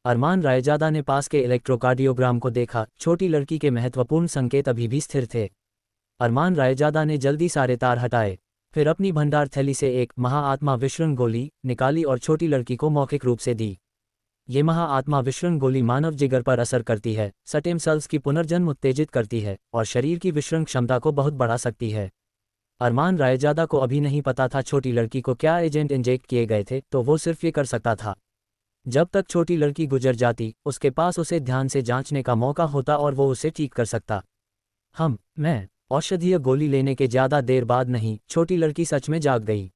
अरमान रायजादा ने पास के इलेक्ट्रोकार्डियोग्राम को देखा, छोटी लड़की के महत्वपूर्ण संकेत अभी भी स्थिर थे। अरमान रायजादा ने जल्दी सारे तार हटाए, फिर अपनी भंडार थैली से एक महाआत्मा विशरण गोली निकाली और छोटी लड़की को मौखिक रूप से दी। ये महाआत्मा विशरण गोली मानव जिगर पर असर करती है, स्टेम सेल्स की पुनर्जन्म उत्तेजित करती है और शरीर की विशरण क्षमता को बहुत बढ़ा सकती है। अरमान रायजादा को अभी नहीं पता था छोटी लड़की को क्या एजेंट इंजेक्ट किए गए थे, तो वो सिर्फ ये कर सकता था। जब तक छोटी लड़की गुजर जाती, उसके पास उसे ध्यान से जांचने का मौका होता और वो उसे ठीक कर सकता। मैं औषधीय गोली लेने के ज्यादा देर बाद नहीं, छोटी लड़की सच में जाग गई।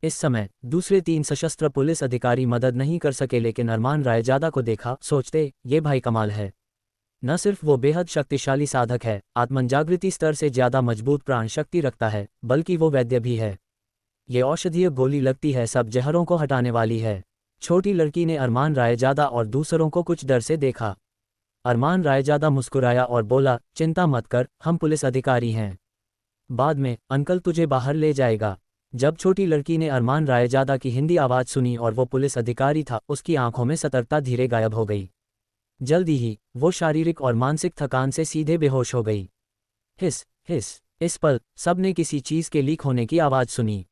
इस समय दूसरे 3 सशस्त्र पुलिस अधिकारी मदद नहीं कर सके, लेकिन अरमान रायजादा को देखा, सोचते ये भाई कमाल है। न सिर्फ वो बेहद शक्तिशाली साधक है, आत्मजागृति स्तर से ज्यादा मजबूत प्राण शक्ति रखता है, बल्कि वो वैद्य भी है। ये औषधीय गोली लगती है सब जहरों को हटाने वाली है। छोटी लड़की ने अरमान रायजादा और दूसरों को कुछ डर से देखा। अरमान रायजादा मुस्कुराया और बोला, चिंता मत कर, हम पुलिस अधिकारी हैं। बाद में अंकल तुझे बाहर ले जाएगा। जब छोटी लड़की ने अरमान रायजादा की हिंदी आवाज़ सुनी और वो पुलिस अधिकारी था, उसकी आंखों में सतर्कता धीरे गायब हो गई। जल्दी ही वो शारीरिक और मानसिक थकान से सीधे बेहोश हो गई। हिस हिस, इस पल सबने किसी चीज़ के लीक होने की आवाज़ सुनी।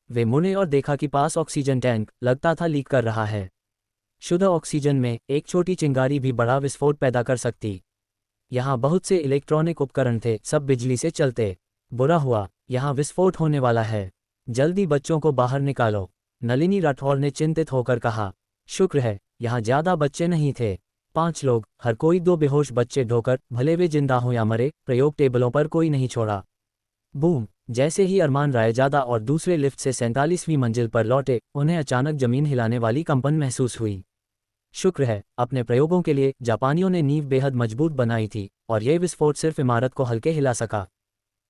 वे मुड़े और देखा कि पास ऑक्सीजन टैंक लगता था लीक कर रहा है। शुद्ध ऑक्सीजन में एक छोटी चिंगारी भी बड़ा विस्फोट पैदा कर सकती। यहाँ बहुत से इलेक्ट्रॉनिक उपकरण थे, सब बिजली से चलते। बुरा हुआ, यहाँ विस्फोट होने वाला है। जल्दी बच्चों को बाहर निकालो, नलिनी राठौर ने चिंतित होकर कहा। शुक्र है यहाँ ज़्यादा बच्चे नहीं थे, 5 लोग, हर कोई 2 बेहोश बच्चे ढोकर, भले वे जिंदा हो या मरे, प्रयोग टेबलों पर कोई नहीं छोड़ा। बूम! जैसे ही अरमान रायजादा और दूसरे लिफ्ट से 47वीं मंजिल पर लौटे, उन्हें अचानक जमीन हिलाने वाली कंपन महसूस हुई। शुक्र है अपने प्रयोगों के लिए जापानियों ने नींव बेहद मजबूत बनाई थी और यह विस्फोट सिर्फ इमारत को हल्के हिला सका।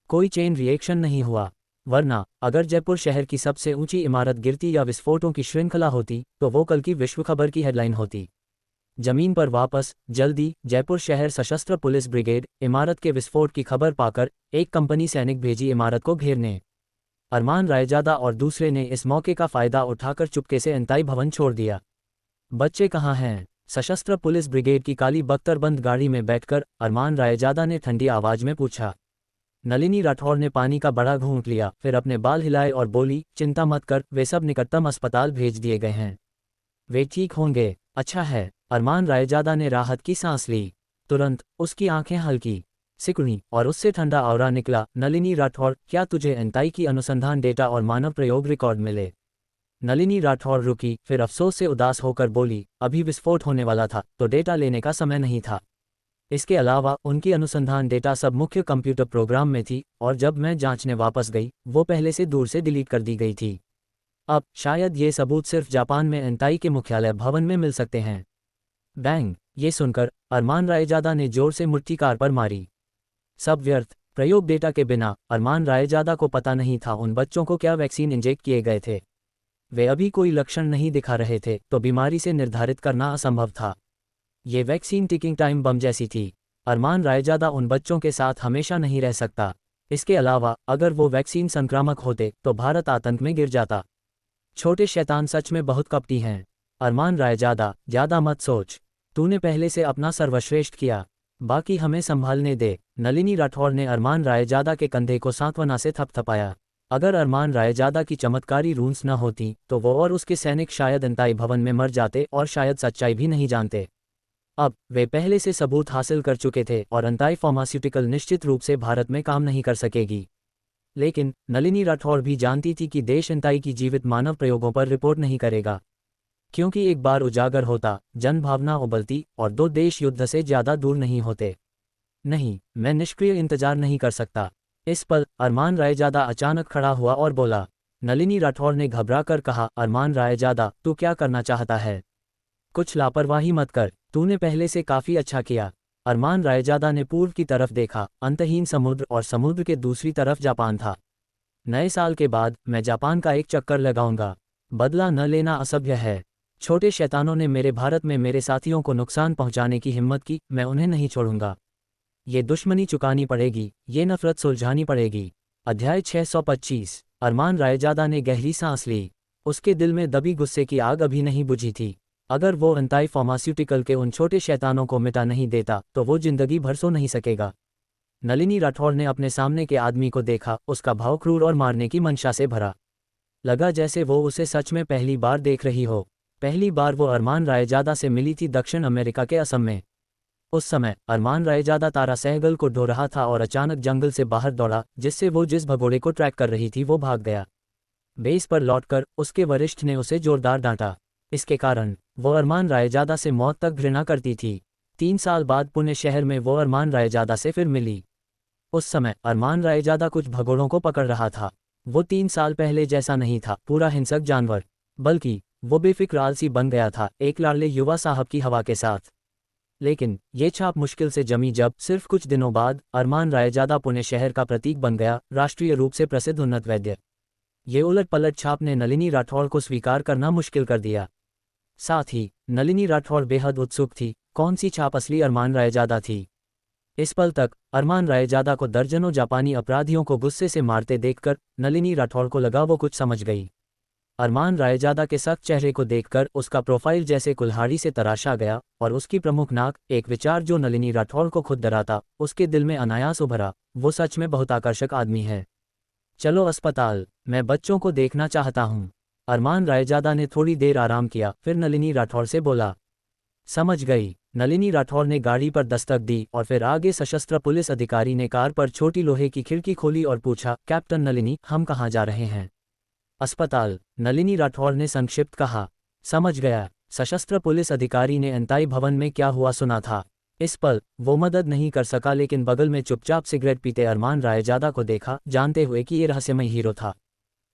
कोई चेन रिएक्शन नहीं हुआ, वरना अगर जयपुर शहर की सबसे ऊंची इमारत गिरती या विस्फोटों की श्रृंखला होती तो वो कल की विश्व खबर की हेडलाइन होती। जमीन पर वापस, जल्दी, जयपुर शहर सशस्त्र पुलिस ब्रिगेड, इमारत के विस्फोट की खबर पाकर एक कंपनी सैनिक भेजी इमारत को घेरने। अरमान रायजादा और दूसरे ने इस मौके का फायदा उठाकर चुपके से अंताई भवन छोड़ दिया। बच्चे कहाँ हैं? सशस्त्र पुलिस ब्रिगेड की काली बख्तरबंद गाड़ी में बैठकर अरमान रायजादा ने ठंडी आवाज में पूछा। नलिनी राठौर ने पानी का बड़ा घूंट लिया, फिर अपने बाल हिलाए और बोली, चिंता मत कर, वे सब निकटतम अस्पताल भेज दिए गए हैं, वे ठीक होंगे। अच्छा है, अरमान रायजादा ने राहत की सांस ली। तुरंत उसकी आंखें हल्की सिकुड़ी और उससे ठंडा ऑरा निकला। नलिनी राठौर, क्या तुझे एंताई की अनुसंधान डेटा और मानव प्रयोग रिकॉर्ड मिले? नलिनी राठौर रुकी, फिर अफसोस से उदास होकर बोली, अभी विस्फोट होने वाला था तो डेटा लेने का समय नहीं था। इसके अलावा उनकी अनुसंधान डेटा सब मुख्य कंप्यूटर प्रोग्राम में थी और जब मैं जांचने वापस गई वो पहले से दूर से डिलीट कर दी गई थी। अब शायद ये सबूत सिर्फ जापान में एंताई के मुख्यालय भवन में मिल सकते हैं। बैंग! ये सुनकर अरमान रायजादा ने जोर से मुट्ठी कार पर मारी। सब व्यर्थ, प्रयोग डेटा के बिना। अरमान रायजादा को पता नहीं था उन बच्चों को क्या वैक्सीन इंजेक्ट किए गए थे। वे अभी कोई लक्षण नहीं दिखा रहे थे तो बीमारी से निर्धारित करना असंभव था। ये वैक्सीन टिकिंग टाइम बम जैसी थी। अरमान रायजादा उन बच्चों के साथ हमेशा नहीं रह सकता। इसके अलावा अगर वो वैक्सीन संक्रामक होते तो भारत आतंक में गिर जाता। छोटे शैतान सच में बहुत कपटी हैं। अरमान रायजादा, ज़्यादा मत सोच, तूने पहले से अपना सर्वश्रेष्ठ किया, बाकी हमें संभालने दे। नलिनी राठौर ने अरमान रायजादा के कंधे को सांत्वना से थपथपाया। अगर अरमान रायजादा की चमत्कारी रूंस न होती तो वो और उसके सैनिक शायद एंताई भवन में मर जाते और शायद सच्चाई भी नहीं जानते। अब वे पहले से सबूत हासिल कर चुके थे और एंताई फार्मास्यूटिकल निश्चित रूप से भारत में काम नहीं कर सकेगी। लेकिन नलिनी राठौर भी जानती थी कि देश एंताई की जीवित मानव प्रयोगों पर रिपोर्ट नहीं करेगा, क्योंकि एक बार उजागर होता, जनभावना उबलती और 2 देश युद्ध से ज़्यादा दूर नहीं होते। नहीं, मैं निष्क्रिय इंतजार नहीं कर सकता। इस पल अरमान रायजादा अचानक खड़ा हुआ और बोला। नलिनी राठौर ने घबरा कर कहा, अरमान रायजादा, तू क्या करना चाहता है? कुछ लापरवाही मत कर, तूने पहले से काफ़ी अच्छा किया। अरमान रायजादा ने पूर्व की तरफ देखा, अंतहीन समुद्र और समुद्र के दूसरी तरफ जापान था। नए साल के बाद मैं जापान का एक चक्कर लगाऊंगा। बदला न लेना असभ्य है। छोटे शैतानों ने मेरे भारत में मेरे साथियों को नुकसान पहुंचाने की हिम्मत की, मैं उन्हें नहीं छोड़ूंगा। ये दुश्मनी चुकानी पड़ेगी, ये नफरत सुलझानी पड़ेगी। अध्याय 625। अरमान रायजादा ने गहरी सांस ली। उसके दिल में दबी गुस्से की आग अभी नहीं बुझी थी। अगर वो अंताई फार्मास्यूटिकल के उन छोटे शैतानों को मिटा नहीं देता तो वो जिंदगी भर सो नहीं सकेगा। नलिनी राठौड़ ने अपने सामने के आदमी को देखा, उसका भाव क्रूर और मारने की मंशा से भरा। लगा जैसे वो उसे सच में पहली बार देख रही हो। पहली बार वो अरमान रायजादा से मिली थी दक्षिण अमेरिका के असम में। उस समय अरमान रायजादा तारा सहगल को ढो रहा था और अचानक जंगल से बाहर दौड़ा, जिससे वो जिस भगोड़े को ट्रैक कर रही थी वो भाग गया। बेस पर लौटकर उसके वरिष्ठ ने उसे जोरदार डांटा। इसके कारण वो अरमान रायजादा से मौत तक घृणा करती थी। 3 साल बाद पुणे शहर में वो अरमान रायजादा से फिर मिली। उस समय अरमान रायजादा कुछ भगोड़ों को पकड़ रहा था। वो 3 साल पहले जैसा नहीं था, पूरा हिंसक जानवर, बल्कि वो बेफिक्र आलसी बन गया था, एक लाडले युवा साहब की हवा के साथ। लेकिन ये छाप मुश्किल से जमी जब सिर्फ कुछ दिनों बाद अरमान रायजादा पुणे शहर का प्रतीक बन गया, राष्ट्रीय रूप से प्रसिद्ध उन्नत वैद्य। ये उलट पलट छाप ने नलिनी राठौड़ को स्वीकार करना मुश्किल कर दिया। साथ ही नलिनी राठौड़ बेहद उत्सुक थी, कौन सी छाप असली अरमान रायजादा थी। इस पल तक अरमान रायजादा को दर्जनों जापानी अपराधियों को गुस्से से मारते देखकर नलिनी राठौड़ को लगा वो कुछ समझ गई। अरमान रायजादा के सख्त चेहरे को देखकर उसका प्रोफाइल जैसे कुल्हाड़ी से तराशा गया और उसकी प्रमुख नाक, एक विचार जो नलिनी राठौड़ को खुद डराता, उसके दिल में अनायास उभरा, वो सच में बहुत आकर्षक आदमी है। चलो अस्पताल, मैं बच्चों को देखना चाहता हूँ। अरमान रायजादा ने थोड़ी देर आराम किया, फिर नलिनी राठौड़ से बोला। समझ गई। नलिनी राठौड़ ने गाड़ी पर दस्तक दी और फिर आगे सशस्त्र पुलिस अधिकारी ने कार पर छोटी लोहे की खिड़की खोली और पूछा, कैप्टन नलिनी, हम कहाँ जा रहे हैं? अस्पताल, नलिनी राठौड़ ने संक्षिप्त कहा। समझ गया। सशस्त्र पुलिस अधिकारी ने अंताई भवन में क्या हुआ सुना था। इस पल वो मदद नहीं कर सका, लेकिन बगल में चुपचाप सिगरेट पीते अरमान रायजादा को देखा, जानते हुए कि ये रहस्यमय हीरो था।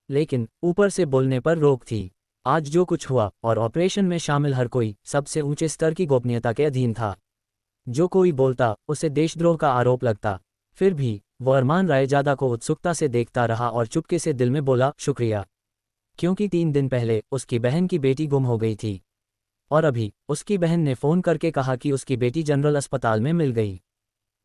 लेकिन ऊपर से बोलने पर रोक थी। आज जो कुछ हुआ और ऑपरेशन में शामिल हर कोई सबसे ऊंचे स्तर की गोपनीयता के अधीन था। जो कोई बोलता उसे देशद्रोह का आरोप लगता। फिर भी वो अरमान रायजादा को उत्सुकता से देखता रहा और चुपके से दिल में बोला, शुक्रिया। क्योंकि 3 दिन पहले उसकी बहन की बेटी गुम हो गई थी और अभी उसकी बहन ने फ़ोन करके कहा कि उसकी बेटी जनरल अस्पताल में मिल गई।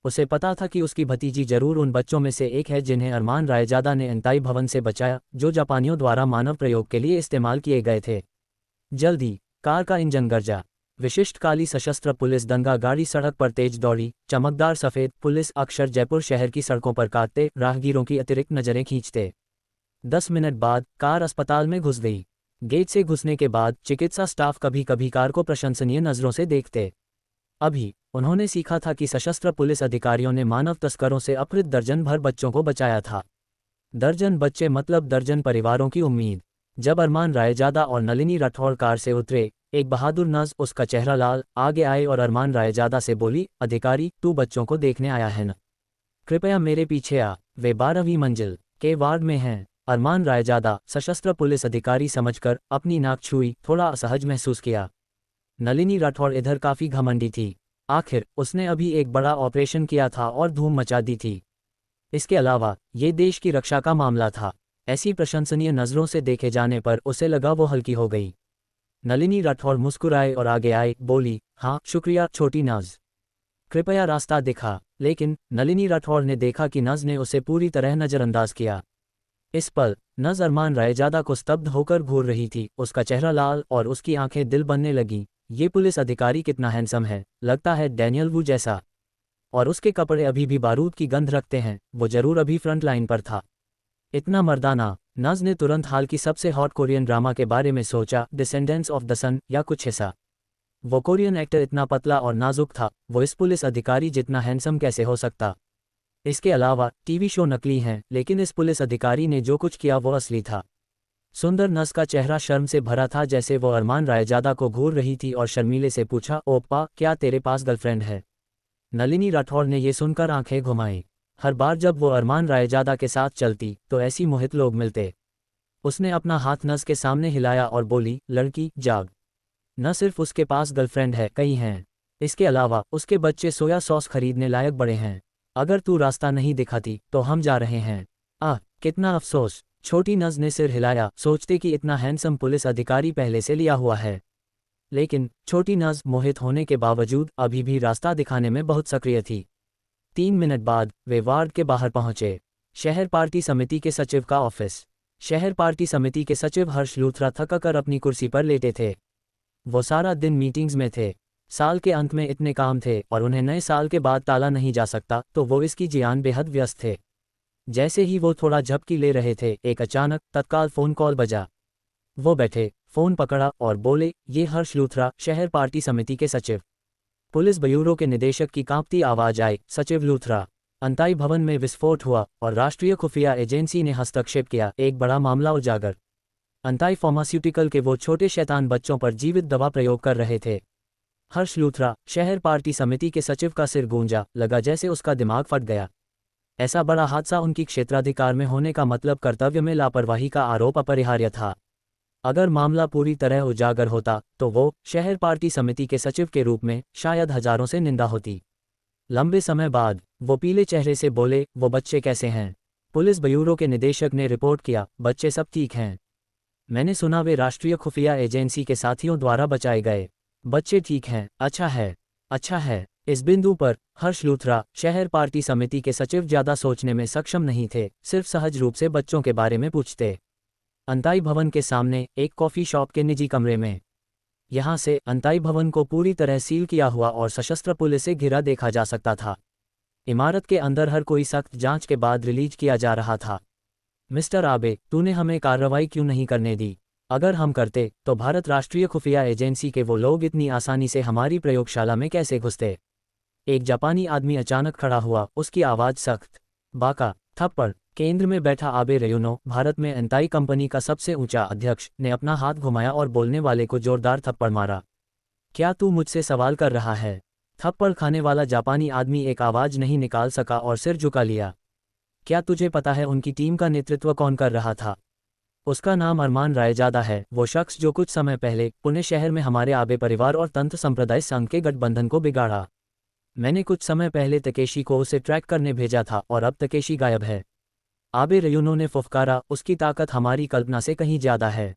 उसे पता था कि उसकी भतीजी जरूर उन बच्चों में से एक है जिन्हें अरमान रायजादा ने अंताई भवन से बचाया, जो जापानियों द्वारा मानव प्रयोग के लिए इस्तेमाल किए गए थे। जल्दी कार का इंजन गरजा। विशिष्ट काली सशस्त्र पुलिस दंगा गाड़ी सड़क पर तेज दौड़ी, चमकदार सफ़ेद पुलिस अक्षर जयपुर शहर की सड़कों पर काटते, राहगीरों की अतिरिक्त नज़रें खींचते। 10 मिनट बाद कार अस्पताल में घुस गई। गेट से घुसने के बाद चिकित्सा स्टाफ कभी कभी कार को प्रशंसनीय नज़रों से देखते। अभी उन्होंने सीखा था कि सशस्त्र पुलिस अधिकारियों ने मानव तस्करों से अपहृत दर्जन भर बच्चों को बचाया था। दर्जन बच्चे मतलब दर्जन परिवारों की उम्मीद। जब अरमान रायजादा और नलिनी राठौड़ कार से उतरे, एक बहादुर नर्स, उसका चेहरा लाल, आगे आए और अरमान रायजादा से बोली, अधिकारी, तू बच्चों को देखने आया है न? कृपया मेरे पीछे आ, वे 12वीं मंजिल के वार्ड में हैं। अरमान रायजादा सशस्त्र पुलिस अधिकारी समझकर अपनी नाक छुई, थोड़ा असहज महसूस किया। नलिनी राठौड़ इधर काफ़ी घमंडी थी। आखिर उसने अभी एक बड़ा ऑपरेशन किया था और धूम मचा दी थी। इसके अलावा ये देश की रक्षा का मामला था। ऐसी प्रशंसनीय नज़रों से देखे जाने पर उसे लगा वो हल्की हो गई। नलिनी राठौड़ मुस्कुराए और आगे आए, बोली, हाँ शुक्रिया छोटी नज़, कृपया रास्ता दिखा। लेकिन नलिनी राठौड़ ने देखा कि नज़ ने उसे पूरी तरह नज़रअंदाज किया। इस पल नज़ अरमान रायजादा को स्तब्ध होकर घूर रही थी, उसका चेहरा लाल और उसकी आंखें दिल बनने लगीं। ये पुलिस अधिकारी कितना हैंडसम है, लगता है डैनियल वू जैसा। और उसके कपड़े अभी भी बारूद की गंध रखते हैं, वो जरूर अभी फ्रंट लाइन पर था। इतना मर्दाना। नज़ ने तुरंत हाल की सबसे हॉट कोरियन ड्रामा के बारे में सोचा, डिसेंडेंट्स ऑफ द सन या कुछ ऐसा। वो कोरियन एक्टर इतना पतला और नाजुक था, वो इस पुलिस अधिकारी जितना हैंडसम कैसे हो सकता। इसके अलावा टीवी शो नकली हैं, लेकिन इस पुलिस अधिकारी ने जो कुछ किया वो असली था। सुंदर नज़ का चेहरा शर्म से भरा था, जैसे वो अरमान रायजादा को घूर रही थी और शर्मीले से पूछा, ओप्पा, क्या तेरे पास गर्लफ्रेंड है? नलिनी राठौड़ ने ये सुनकर आंखें घुमाई। हर बार जब वो अरमान रायजादा के साथ चलती तो ऐसी मोहित लोग मिलते। उसने अपना हाथ नज़ के सामने हिलाया और बोली, लड़की जाग। न सिर्फ उसके पास गर्लफ्रेंड है, कई हैं। इसके अलावा उसके बच्चे सोया सॉस खरीदने लायक बड़े हैं। अगर तू रास्ता नहीं दिखाती तो हम जा रहे हैं। आह, कितना अफसोस। छोटी नज़ ने सिर हिलाया, सोचते कि इतना हैंडसम पुलिस अधिकारी पहले से लिया हुआ है। लेकिन छोटी नज़ मोहित होने के बावजूद अभी भी रास्ता दिखाने में बहुत सक्रिय थी। 3 मिनट बाद वे वार्ड के बाहर पहुंचे। शहर पार्टी समिति के सचिव का ऑफिस। शहर पार्टी समिति के सचिव हर्ष लूथरा थक कर अपनी कुर्सी पर लेटे थे। वो सारा दिन मीटिंग्स में थे। साल के अंत में इतने काम थे और उन्हें नए साल के बाद टाला नहीं जा सकता, तो वो इसकी जियान बेहद व्यस्त थे। जैसे ही वो थोड़ा झपकी ले रहे थे, एक अचानक तत्काल फ़ोन कॉल बजा। वो बैठे, फ़ोन पकड़ा और बोले, ये हर्ष लूथरा, शहर पार्टी समिति के सचिव। पुलिस ब्यूरो के निदेशक की कांपती आवाज़ आई, सचिव लूथरा। अंताई भवन में विस्फोट हुआ और राष्ट्रीय खुफिया एजेंसी ने हस्तक्षेप किया। एक बड़ा मामला उजागर। अंताई फार्मास्यूटिकल के वो छोटे शैतान बच्चों पर जीवित दवा प्रयोग कर रहे थे। हर्ष लूथरा, शहर पार्टी समिति के सचिव का सिर गूंजा, लगा जैसे उसका दिमाग फट गया। ऐसा बड़ा हादसा उनकी क्षेत्राधिकार में होने का मतलब कर्तव्य में लापरवाही का आरोप अपरिहार्य था। अगर मामला पूरी तरह उजागर होता तो वो शहर पार्टी समिति के सचिव के रूप में शायद हजारों से निंदा होती। लंबे समय बाद वो पीले चेहरे से बोले, वो बच्चे कैसे हैं? पुलिस ब्यूरो के निदेशक ने रिपोर्ट किया, बच्चे सब ठीक हैं। मैंने सुना वे राष्ट्रीय खुफिया एजेंसी के साथियों द्वारा बचाए गए। बच्चे ठीक हैं। अच्छा है, अच्छा है। इस बिंदु पर हर्ष लूथरा, शहर पार्टी समिति के सचिव, ज्यादा सोचने में सक्षम नहीं थे, सिर्फ सहज रूप से बच्चों के बारे में पूछते। अंताई भवन के सामने एक कॉफी शॉप के निजी कमरे में। यहां से अंताई भवन को पूरी तरह सील किया हुआ और सशस्त्र पुलिस से घिरा देखा जा सकता था। इमारत के अंदर हर कोई सख्त जांच के बाद रिलीज किया जा रहा था। मिस्टर आबे, तूने हमें कार्रवाई क्यों नहीं करने दी? अगर हम करते तो भारत राष्ट्रीय खुफिया एजेंसी के वो लोग इतनी आसानी से हमारी प्रयोगशाला में कैसे घुसते? एक जापानी आदमी अचानक खड़ा हुआ, उसकी आवाज़ सख्त। बाका, थप्पड़। केंद्र में बैठा आबे रयूनो, भारत में अंताई कंपनी का सबसे ऊंचा अध्यक्ष, ने अपना हाथ घुमाया और बोलने वाले को जोरदार थप्पड़ मारा। क्या तू मुझसे सवाल कर रहा है? थप्पड़ खाने वाला जापानी आदमी एक आवाज़ नहीं निकाल सका और सिर झुका लिया। क्या तुझे पता है उनकी टीम का नेतृत्व कौन कर रहा था? उसका नाम अरमान रायजादा है, वो शख्स जो कुछ समय पहले पुणे शहर में हमारे आबे परिवार और तंत्र संप्रदाय संघ के गठबंधन को बिगाड़ा। मैंने कुछ समय पहले तकेशी को उसे ट्रैक करने भेजा था और अब तकेशी गायब है। आबे रयूनो ने फुफकारा, उसकी ताकत हमारी कल्पना से कहीं ज्यादा है।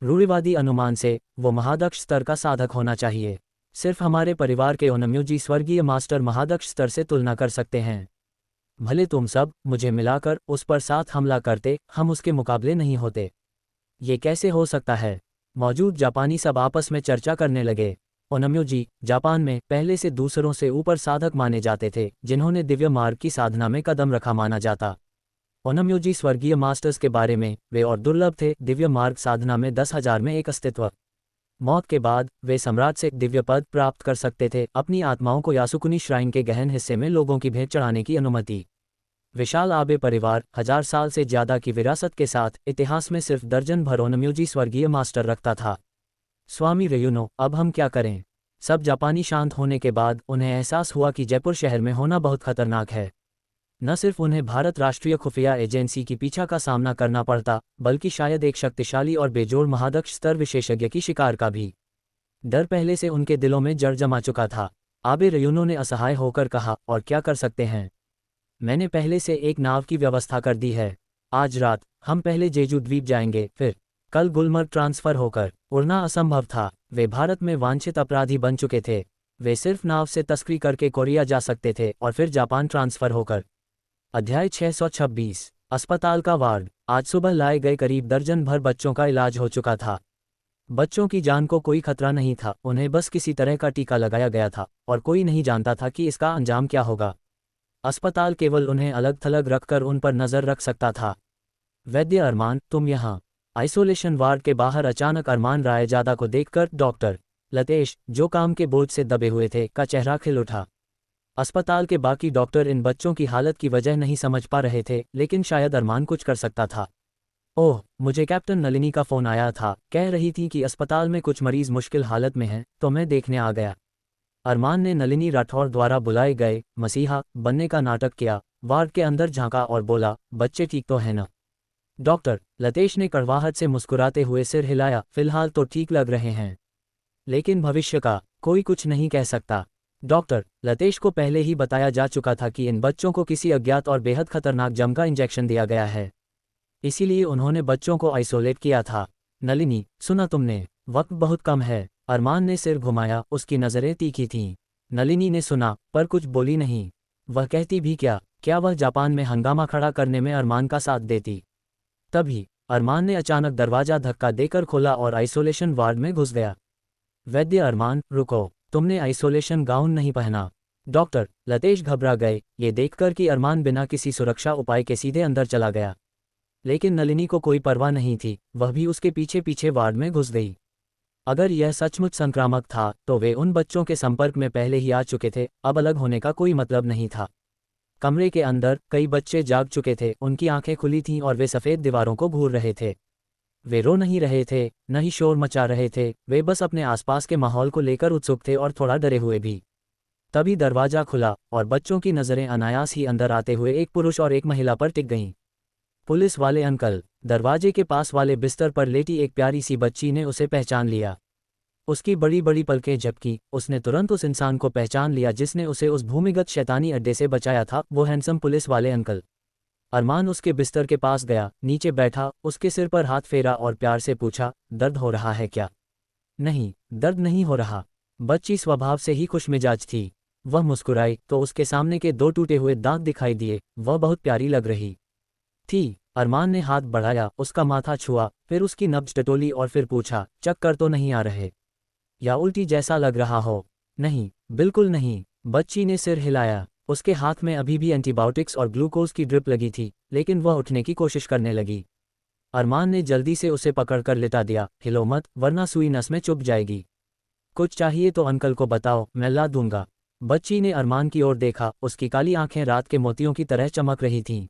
रूढ़िवादी अनुमान से वो महादक्ष स्तर का साधक होना चाहिए। सिर्फ हमारे परिवार के ओनम्योजी स्वर्गीय मास्टर महादक्ष स्तर से तुलना कर सकते हैं। भले तुम सब मुझे मिलाकर उस पर साथ हमला करते, हम उसके मुकाबले नहीं होते। ये कैसे हो सकता है? मौजूद जापानी सब आपस में चर्चा करने लगे। ओनम्योजी जापान में पहले से दूसरों से ऊपर साधक माने जाते थे, जिन्होंने दिव्य मार्ग की साधना में कदम रखा माना जाता। ओनम्योजी स्वर्गीय मास्टर्स के बारे में वे और दुर्लभ थे। दिव्य मार्ग साधना में 10,000 में एक अस्तित्व। मौत के बाद वे सम्राट से दिव्य पद प्राप्त कर सकते थे, अपनी आत्माओं को यासुकुनी श्राइन के गहन हिस्से में लोगों की भेंट चढ़ाने की अनुमति। विशाल आबे परिवार 1000 साल से ज्यादा की विरासत के साथ इतिहास में सिर्फ दर्जन भर ओनम्योजी स्वर्गीय मास्टर रखता था। स्वामी रयूनो, अब हम क्या करें? सब जापानी शांत होने के बाद उन्हें एहसास हुआ कि जयपुर शहर में होना बहुत खतरनाक है। न सिर्फ उन्हें भारत राष्ट्रीय खुफिया एजेंसी की पीछा का सामना करना पड़ता, बल्कि शायद एक शक्तिशाली और बेजोड़ महादक्ष स्तर विशेषज्ञ की शिकार का भी। डर पहले से उनके दिलों में जड़ जमा चुका था। आबे रयूनो ने असहाय होकर कहा, और क्या कर सकते हैं? मैंने पहले से एक नाव की व्यवस्था कर दी है। आज रात हम पहले जेजू द्वीप जाएंगे, फिर कल गुलमर्ग ट्रांसफर होकर। उड़ना असंभव था। वे भारत में वांछित अपराधी बन चुके थे। वे सिर्फ नाव से तस्करी करके कोरिया जा सकते थे और फिर जापान ट्रांसफर होकर। अध्याय 626। अस्पताल का वार्ड। आज सुबह लाए गए करीब दर्जन भर बच्चों का इलाज हो चुका था। बच्चों की जान को कोई खतरा नहीं था, उन्हें बस किसी तरह का टीका लगाया गया था और कोई नहीं जानता था कि इसका अंजाम क्या होगा। अस्पताल केवल उन्हें अलग थलग रखकर उन पर नजर रख सकता था। वैद्य अरमान, तुम यहाँ। आइसोलेशन वार्ड के बाहर अचानक अरमान रायजादा को देखकर डॉक्टर लतेश, जो काम के बोझ से दबे हुए थे, का चेहरा खिल उठा। अस्पताल के बाकी डॉक्टर इन बच्चों की हालत की वजह नहीं समझ पा रहे थे, लेकिन शायद अरमान कुछ कर सकता था। ओह, मुझे कैप्टन नलिनी का फ़ोन आया था, कह रही थी कि अस्पताल में कुछ मरीज मुश्किल हालत में हैं, तो मैं देखने आ गया। अरमान ने नलिनी राठौर द्वारा बुलाए गए मसीहा बनने का नाटक किया, वार्ड के अंदर झांका और बोला, बच्चे ठीक तो हैं ना? डॉक्टर लतेश ने कड़वाहट से मुस्कुराते हुए सिर हिलाया, फिलहाल तो ठीक लग रहे हैं, लेकिन भविष्य का कोई कुछ नहीं कह सकता। डॉक्टर लतेश को पहले ही बताया जा चुका था कि इन बच्चों को किसी अज्ञात और बेहद खतरनाक जम का इंजेक्शन दिया गया है, इसीलिए उन्होंने बच्चों को आइसोलेट किया था। नलिनी, सुना तुमने? वक्त बहुत कम है। अरमान ने सिर घुमाया, उसकी नज़रें तीखी थीं। नलिनी ने सुना, पर कुछ बोली नहीं। वह कहती भी क्या? क्या वह जापान में हंगामा खड़ा करने में अरमान का साथ देती? तभी अरमान ने अचानक दरवाजा धक्का देकर खोला और आइसोलेशन वार्ड में घुस गया। वैद्य अरमान, रुको, तुमने आइसोलेशन गाउन नहीं पहना। डॉक्टर लतेश घबरा गए ये देखकर कि अरमान बिना किसी सुरक्षा उपाय के सीधे अंदर चला गया। लेकिन नलिनी को कोई परवाह नहीं थी, वह भी उसके पीछे पीछे वार्ड में घुस गई। अगर यह सचमुच संक्रामक था तो वे उन बच्चों के संपर्क में पहले ही आ चुके थे, अब अलग होने का कोई मतलब नहीं था। कमरे के अंदर कई बच्चे जाग चुके थे, उनकी आंखें खुली थीं और वे सफ़ेद दीवारों को घूर रहे थे। वे रो नहीं रहे थे, न ही शोर मचा रहे थे, वे बस अपने आसपास के माहौल को लेकर उत्सुक थे और थोड़ा डरे हुए भी। तभी दरवाजा खुला और बच्चों की नज़रें अनायास ही अंदर आते हुए एक पुरुष और एक महिला पर टिक गईं। पुलिस वाले अंकल। दरवाजे के पास वाले बिस्तर पर लेटी एक प्यारी सी बच्ची ने उसे पहचान लिया। उसकी बड़ी बड़ी पलकें झपकी, उसने तुरंत उस इंसान को पहचान लिया जिसने उसे उस भूमिगत शैतानी अड्डे से बचाया था, वो हैंडसम पुलिस वाले अंकल। अरमान उसके बिस्तर के पास गया, नीचे बैठा, उसके सिर पर हाथ फेरा और प्यार से पूछा, दर्द हो रहा है क्या? नहीं, दर्द नहीं हो रहा। बच्ची स्वभाव से ही खुशमिजाज थी। वह मुस्कुराई तो उसके सामने के 2 टूटे हुए दांत दिखाई दिए, वह बहुत प्यारी लग रही थी। अरमान ने हाथ बढ़ाया, उसका माथा छुआ, फिर उसकी नब्ज टटोली और फिर पूछा, चक्कर तो नहीं आ रहे? या उल्टी जैसा लग रहा हो? नहीं, बिल्कुल नहीं। बच्ची ने सिर हिलाया। उसके हाथ में अभी भी एंटीबायोटिक्स और ग्लूकोज की ड्रिप लगी थी, लेकिन वह उठने की कोशिश करने लगी। अरमान ने जल्दी से उसे पकड़कर लिटा दिया, हिलो मत वरना सुई नस में चुभ जाएगी। कुछ चाहिए तो अंकल को बताओ, मैं ला दूंगा। बच्ची ने अरमान की ओर देखा, उसकी काली आंखें रात के मोतियों की तरह चमक रही थीं।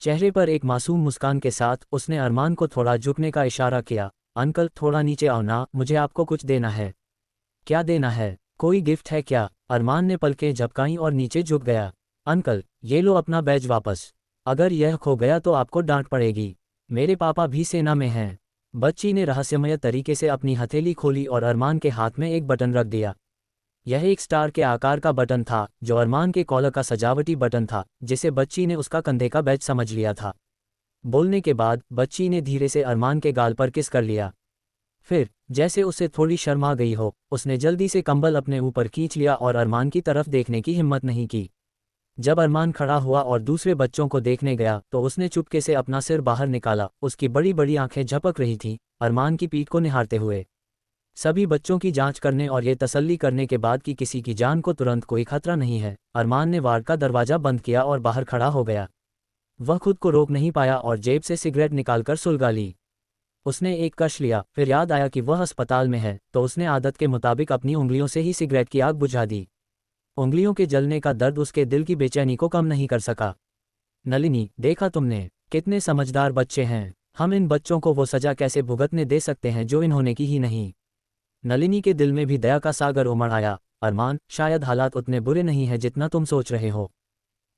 चेहरे पर एक मासूम मुस्कान के साथ उसने अरमान को थोड़ा झुकने का इशारा किया। अंकल थोड़ा नीचे आओ ना, मुझे आपको कुछ देना है। क्या देना है? कोई गिफ्ट है क्या? अरमान ने पलकें झपकाईं और नीचे झुक गया। अंकल, ये लो अपना बैज वापस। अगर यह खो गया तो आपको डांट पड़ेगी। मेरे पापा भी सेना में हैं। बच्ची ने रहस्यमय तरीके से अपनी हथेली खोली और अरमान के हाथ में एक बटन रख दिया। यह एक स्टार के आकार का बटन था, जो अरमान के कॉलर का सजावटी बटन था, जिसे बच्ची ने उसका कंधे का बैज समझ लिया था। बोलने के बाद बच्ची ने धीरे से अरमान के गाल पर किस कर लिया। फिर जैसे उसे थोड़ी शर्म आ गई हो, उसने जल्दी से कंबल अपने ऊपर खींच लिया और अरमान की तरफ देखने की हिम्मत नहीं की। जब अरमान खड़ा हुआ और दूसरे बच्चों को देखने गया तो उसने चुपके से अपना सिर बाहर निकाला, उसकी बड़ी बड़ी आंखें झपक रही थीं, अरमान की पीठ को निहारते हुए। सभी बच्चों की जांच करने और ये तसल्ली करने के बाद कि किसी की जान को तुरंत कोई खतरा नहीं है, अरमान ने वार्ड का दरवाजा बंद किया और बाहर खड़ा हो गया। वह खुद को रोक नहीं पाया और जेब से सिगरेट निकालकर सुलगा ली। उसने एक कश लिया, फिर याद आया कि वह अस्पताल में है, तो उसने आदत के मुताबिक अपनी उंगलियों से ही सिगरेट की आग बुझा दी। उंगलियों के जलने का दर्द उसके दिल की बेचैनी को कम नहीं कर सका। नलिनी, देखा तुमने, कितने समझदार बच्चे हैं। हम इन बच्चों को वो सजा कैसे भुगतने दे सकते हैं जो इन्होंने की ही नहीं। नलिनी के दिल में भी दया का सागर उमड़ आया। अरमान, शायद हालात उतने बुरे नहीं हैं जितना तुम सोच रहे हो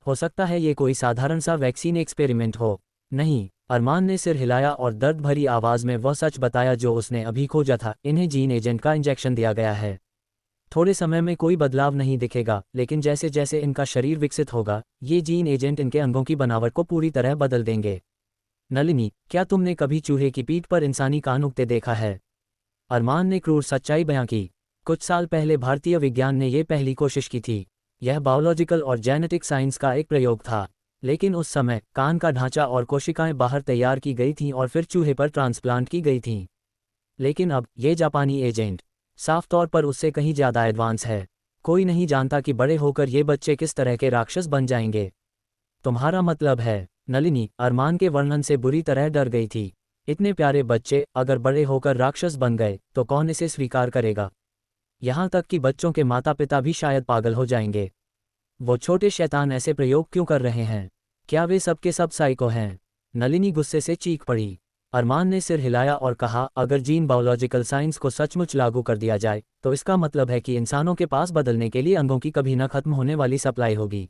सकता है ये कोई साधारण सा वैक्सीन एक्सपेरिमेंट हो। नहीं, अरमान ने सिर हिलाया और दर्द भरी आवाज़ में वह सच बताया जो उसने अभी खोजा था, इन्हें जीन एजेंट का इंजेक्शन दिया गया है। थोड़े समय में कोई बदलाव नहीं दिखेगा, लेकिन जैसे जैसे इनका शरीर विकसित होगा, ये जीन एजेंट इनके अंगों की बनावट को पूरी तरह बदल देंगे। नलिनी, क्या तुमने कभी चूहे की पीठ पर इंसानी कान उगते देखा है? अरमान ने क्रूर सच्चाई बयां की। कुछ साल पहले भारतीय विज्ञान ने ये पहली कोशिश की थी। यह बायोलॉजिकल और जेनेटिक साइंस का एक प्रयोग था, लेकिन उस समय कान का ढांचा और कोशिकाएं बाहर तैयार की गई थीं और फिर चूहे पर ट्रांसप्लांट की गई थीं। लेकिन अब ये जापानी एजेंट साफ तौर पर उससे कहीं ज़्यादा एडवांस है। कोई नहीं जानता कि बड़े होकर ये बच्चे किस तरह के राक्षस बन जाएंगे। तुम्हारा मतलब है? नलिनी अरमान के वर्णन से बुरी तरह डर गई थी। इतने प्यारे बच्चे अगर बड़े होकर राक्षस बन गए तो कौन इसे स्वीकार करेगा? यहाँ तक कि बच्चों के माता पिता भी शायद पागल हो जाएंगे। वो छोटे शैतान ऐसे प्रयोग क्यों कर रहे हैं? क्या वे सब के सब साइको हैं? नलिनी गुस्से से चीख पड़ी। अरमान ने सिर हिलाया और कहा, अगर जीन बायोलॉजिकल साइंस को सचमुच लागू कर दिया जाए तो इसका मतलब है कि इंसानों के पास बदलने के लिए अंगों की कभी न खत्म होने वाली सप्लाई होगी।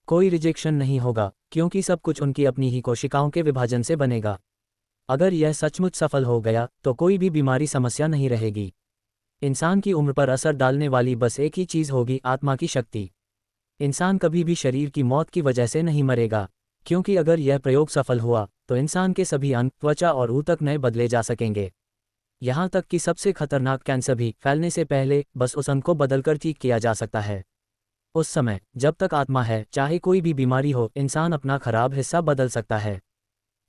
कोई रिजेक्शन नहीं होगा, क्योंकि सब कुछ उनकी अपनी ही कोशिकाओं के विभाजन से बनेगा। अगर यह सचमुच सफल हो गया तो कोई भी बीमारी समस्या नहीं रहेगी। इंसान की उम्र पर असर डालने वाली बस एक ही चीज़ होगी, आत्मा की शक्ति। इंसान कभी भी शरीर की मौत की वजह से नहीं मरेगा, क्योंकि अगर यह प्रयोग सफल हुआ तो इंसान के सभी अंग, त्वचा और ऊतक नए बदले जा सकेंगे। यहाँ तक कि सबसे खतरनाक कैंसर भी फैलने से पहले बस उस अंग को बदलकर ठीक किया जा सकता है। उस समय जब तक आत्मा है, चाहे कोई भी बीमारी हो, इंसान अपना खराब हिस्सा बदल सकता है।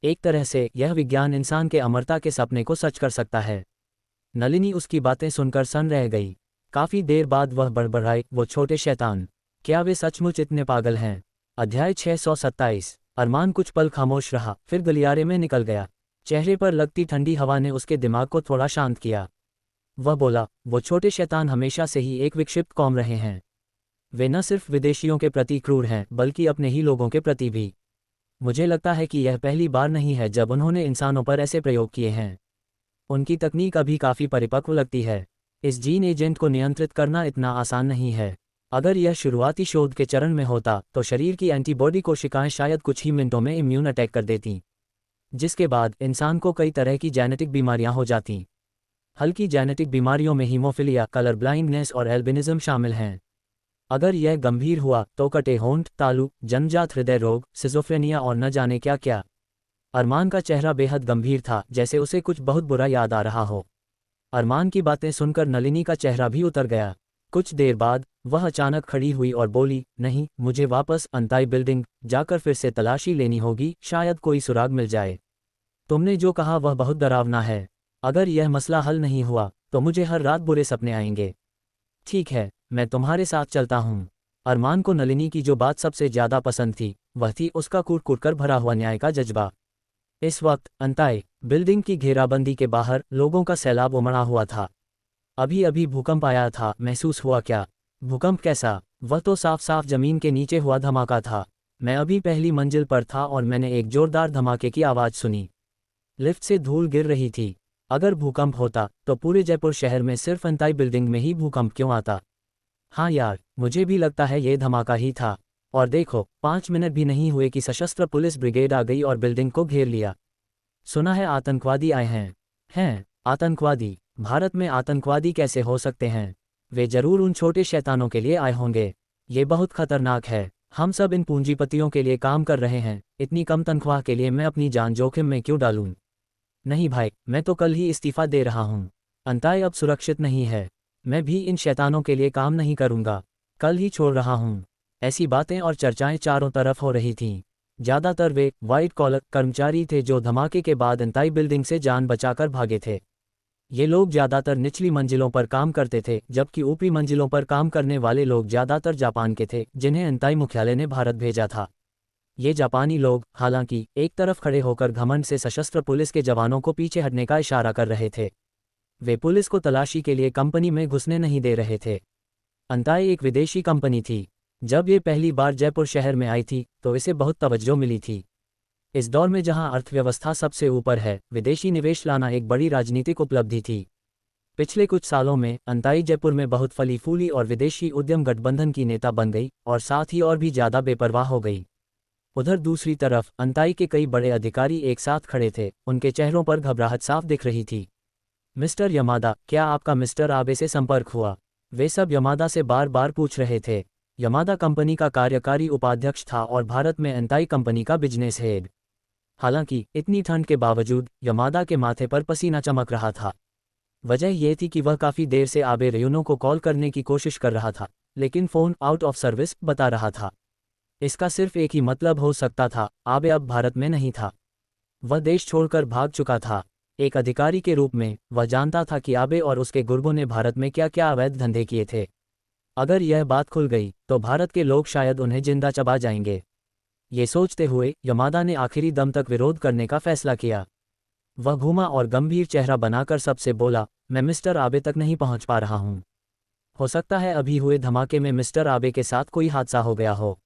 एक तरह से यह विज्ञान इंसान के अमरता के सपने को सच कर सकता है। नलिनी उसकी बातें सुनकर सन्न रह गई। काफी देर बाद वह बड़बड़ाई, वो छोटे शैतान, क्या वे सचमुच इतने पागल हैं? अध्याय 627। अरमान कुछ पल खामोश रहा, फिर गलियारे में निकल गया। चेहरे पर लगती ठंडी हवा ने उसके दिमाग को थोड़ा शांत किया। वह बोला, वो छोटे शैतान हमेशा से ही एक विक्षिप्त कौम रहे हैं। वे न सिर्फ विदेशियों के प्रति क्रूर हैं, बल्कि अपने ही लोगों के प्रति भी। मुझे लगता है कि यह पहली बार नहीं है जब उन्होंने इंसानों पर ऐसे प्रयोग किए हैं। उनकी तकनीक अभी काफ़ी परिपक्व लगती है। इस जीन एजेंट को नियंत्रित करना इतना आसान नहीं है। अगर यह शुरुआती शोध के चरण में होता तो शरीर की एंटीबॉडी कोशिकाएं शायद कुछ ही मिनटों में इम्यून अटैक कर देतीं, जिसके बाद इंसान को कई तरह की जेनेटिक बीमारियां हो जातीं। हल्की जेनेटिक बीमारियों में हीमोफिलिया, कलर ब्लाइंडनेस और एल्बिनिज्म शामिल हैं। अगर यह गंभीर हुआ तो कटे होंठ, तालु, जन्मजात हृदय रोग, सिजोफ्रेनिया और न जाने क्या क्या। अरमान का चेहरा बेहद गंभीर था, जैसे उसे कुछ बहुत बुरा याद आ रहा हो। अरमान की बातें सुनकर नलिनी का चेहरा भी उतर गया। कुछ देर बाद वह अचानक खड़ी हुई और बोली, नहीं, मुझे वापस अंताई बिल्डिंग जाकर फिर से तलाशी लेनी होगी, शायद कोई सुराग मिल जाए। तुमने जो कहा वह बहुत डरावना है। अगर यह मसला हल नहीं हुआ तो मुझे हर रात बुरे सपने आएंगे। ठीक है, मैं तुम्हारे साथ चलता हूँ। अरमान को नलिनी की जो बात सबसे ज्यादा पसंद थी वह थी उसका कूट कूट कर भरा हुआ न्याय का जज्बा। इस वक्त अंताई बिल्डिंग की घेराबंदी के बाहर लोगों का सैलाब उमड़ा हुआ था। अभी अभी भूकंप आया था, महसूस हुआ क्या? भूकंप कैसा? वह तो साफ साफ जमीन के नीचे हुआ धमाका था। मैं अभी पहली मंजिल पर था और मैंने एक जोरदार धमाके की आवाज़ सुनी। लिफ्ट से धूल गिर रही थी। अगर भूकंप होता तो पूरे जयपुर शहर में सिर्फ अंताई बिल्डिंग में ही भूकंप क्यों आता? हाँ यार, मुझे भी लगता है ये धमाका ही था। और देखो, 5 मिनट भी नहीं हुए कि सशस्त्र पुलिस ब्रिगेड आ गई और बिल्डिंग को घेर लिया। सुना है आतंकवादी आए हैं। हैं? आतंकवादी? भारत में आतंकवादी कैसे हो सकते हैं? वे जरूर उन छोटे शैतानों के लिए आए होंगे। ये बहुत खतरनाक है। हम सब इन पूंजीपतियों के लिए काम कर रहे हैं। इतनी कम तनख्वाह के लिए मैं अपनी जान जोखिम में क्यों डालूं? नहीं भाई, मैं तो कल ही इस्तीफा दे रहा हूँ। अंताई अब सुरक्षित नहीं है। मैं भी इन शैतानों के लिए काम नहीं करूँगा। कल ही छोड़ रहा हूँ। ऐसी बातें और चर्चाएं चारों तरफ हो रही थीं। ज़्यादातर वे वाइट कॉलर कर्मचारी थे जो धमाके के बाद अंताई बिल्डिंग से जान बचाकर भागे थे। ये लोग ज़्यादातर निचली मंजिलों पर काम करते थे, जबकि ऊपरी मंजिलों पर काम करने वाले लोग ज़्यादातर जापान के थे, जिन्हें अंताई मुख्यालय ने भारत भेजा था। ये जापानी लोग हालांकि एक तरफ खड़े होकर घमंड से सशस्त्र पुलिस के जवानों को पीछे हटने का इशारा कर रहे थे। वे पुलिस को तलाशी के लिए कंपनी में घुसने नहीं दे रहे थे। अंताई एक विदेशी कंपनी थी। जब ये पहली बार जयपुर शहर में आई थी तो इसे बहुत तवज्जो मिली थी। इस दौर में जहां अर्थव्यवस्था सबसे ऊपर है, विदेशी निवेश लाना एक बड़ी राजनीतिक उपलब्धि थी। पिछले कुछ सालों में अंताई जयपुर में बहुत फली फूली और विदेशी उद्यम गठबंधन की नेता बन गई और साथ ही और भी ज़्यादा बेपरवाह हो गई। उधर दूसरी तरफ अंताई के कई बड़े अधिकारी एक साथ खड़े थे। उनके चेहरों पर घबराहट साफ दिख रही थी। मिस्टर यमादा, क्या आपका मिस्टर आबे से संपर्क हुआ? वे सब यमादा से बार बार पूछ रहे थे। यमादा कंपनी का कार्यकारी उपाध्यक्ष था और भारत में अंताई कंपनी का बिजनेस हेड। हालांकि इतनी ठंड के बावजूद यमादा के माथे पर पसीना चमक रहा था। वजह यह थी कि वह काफ़ी देर से आबे रेयूनो को कॉल करने की कोशिश कर रहा था, लेकिन फ़ोन आउट ऑफ सर्विस बता रहा था। इसका सिर्फ एक ही मतलब हो सकता था, आबे अब भारत में नहीं था। वह देश छोड़कर भाग चुका था। एक अधिकारी के रूप में वह जानता था कि आबे और उसके गुर्गों ने भारत में क्या क्या अवैध धंधे किए थे। अगर यह बात खुल गई तो भारत के लोग शायद उन्हें जिंदा चबा जाएंगे। ये सोचते हुए यमादा ने आखिरी दम तक विरोध करने का फैसला किया। वह घूमा और गंभीर चेहरा बनाकर सबसे बोला, मैं मिस्टर आबे तक नहीं पहुंच पा रहा हूं। हो सकता है अभी हुए धमाके में मिस्टर आबे के साथ कोई हादसा हो गया हो।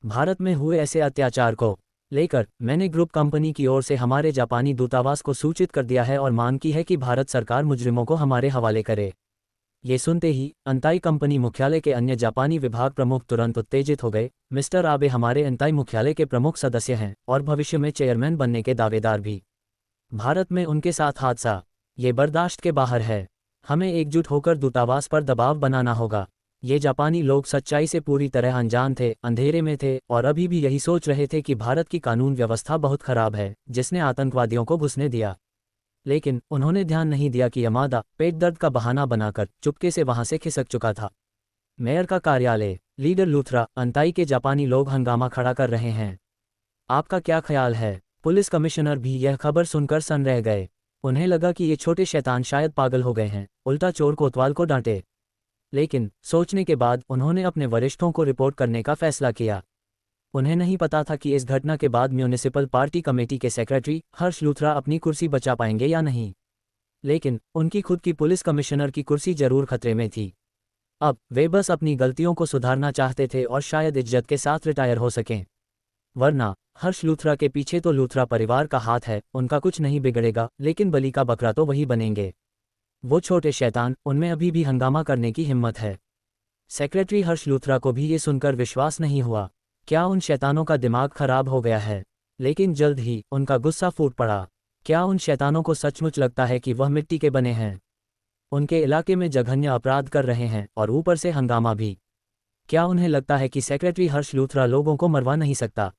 भारत में हुए ऐसे अत्याचार को लेकर मैंने ग्रुप कंपनी की ओर से हमारे जापानी दूतावास को सूचित कर दिया है और मांग की है कि भारत सरकार मुजरिमों को हमारे हवाले करे। ये सुनते ही अंताई कंपनी मुख्यालय के अन्य जापानी विभाग प्रमुख तुरंत उत्तेजित हो गए। मिस्टर आबे हमारे अंताई मुख्यालय के प्रमुख सदस्य हैं और भविष्य में चेयरमैन बनने के दावेदार भी। भारत में उनके साथ हादसा, ये बर्दाश्त के बाहर है। हमें एकजुट होकर दूतावास पर दबाव बनाना होगा। ये जापानी लोग सच्चाई से पूरी तरह अनजान थे, अंधेरे में थे और अभी भी यही सोच रहे थे कि भारत की कानून व्यवस्था बहुत खराब है, जिसने आतंकवादियों को घुसने दिया। लेकिन उन्होंने ध्यान नहीं दिया कि यमादा पेट दर्द का बहाना बनाकर चुपके से वहां से खिसक चुका था। मेयर का कार्यालय, लीडर लूथरा, अंताई के जापानी लोग हंगामा खड़ा कर रहे हैं। आपका क्या ख्याल है? पुलिस कमिश्नर भी यह खबर सुनकर सन रह गए। उन्हें लगा कि ये छोटे शैतान शायद पागल हो गए हैं, उल्टा चोर कोतवाल को डांटे। लेकिन सोचने के बाद उन्होंने अपने वरिष्ठों को रिपोर्ट करने का फैसला किया। उन्हें नहीं पता था कि इस घटना के बाद म्यूनिसिपल पार्टी कमेटी के सेक्रेटरी हर्ष लूथरा अपनी कुर्सी बचा पाएंगे या नहीं। लेकिन उनकी खुद की पुलिस कमिश्नर की कुर्सी जरूर खतरे में थी। अब वे बस अपनी गलतियों को सुधारना चाहते थे और शायद इज्जत के साथ रिटायर हो सकें। वरना हर्ष लूथरा के पीछे तो लूथरा परिवार का हाथ है, उनका कुछ नहीं बिगड़ेगा, लेकिन बलि का बकरा तो वही बनेंगे। वो छोटे शैतान, उनमें अभी भी हंगामा करने की हिम्मत है। सेक्रेटरी हर्ष लूथरा को भी ये सुनकर विश्वास नहीं हुआ। क्या उन शैतानों का दिमाग खराब हो गया है? लेकिन जल्द ही उनका गुस्सा फूट पड़ा। क्या उन शैतानों को सचमुच लगता है कि वह मिट्टी के बने हैं, उनके इलाके में जघन्य अपराध कर रहे हैं और ऊपर से हंगामा भी? क्या उन्हें लगता है कि सेक्रेटरी हर्ष लूथरा लोगों को मरवा नहीं सकता?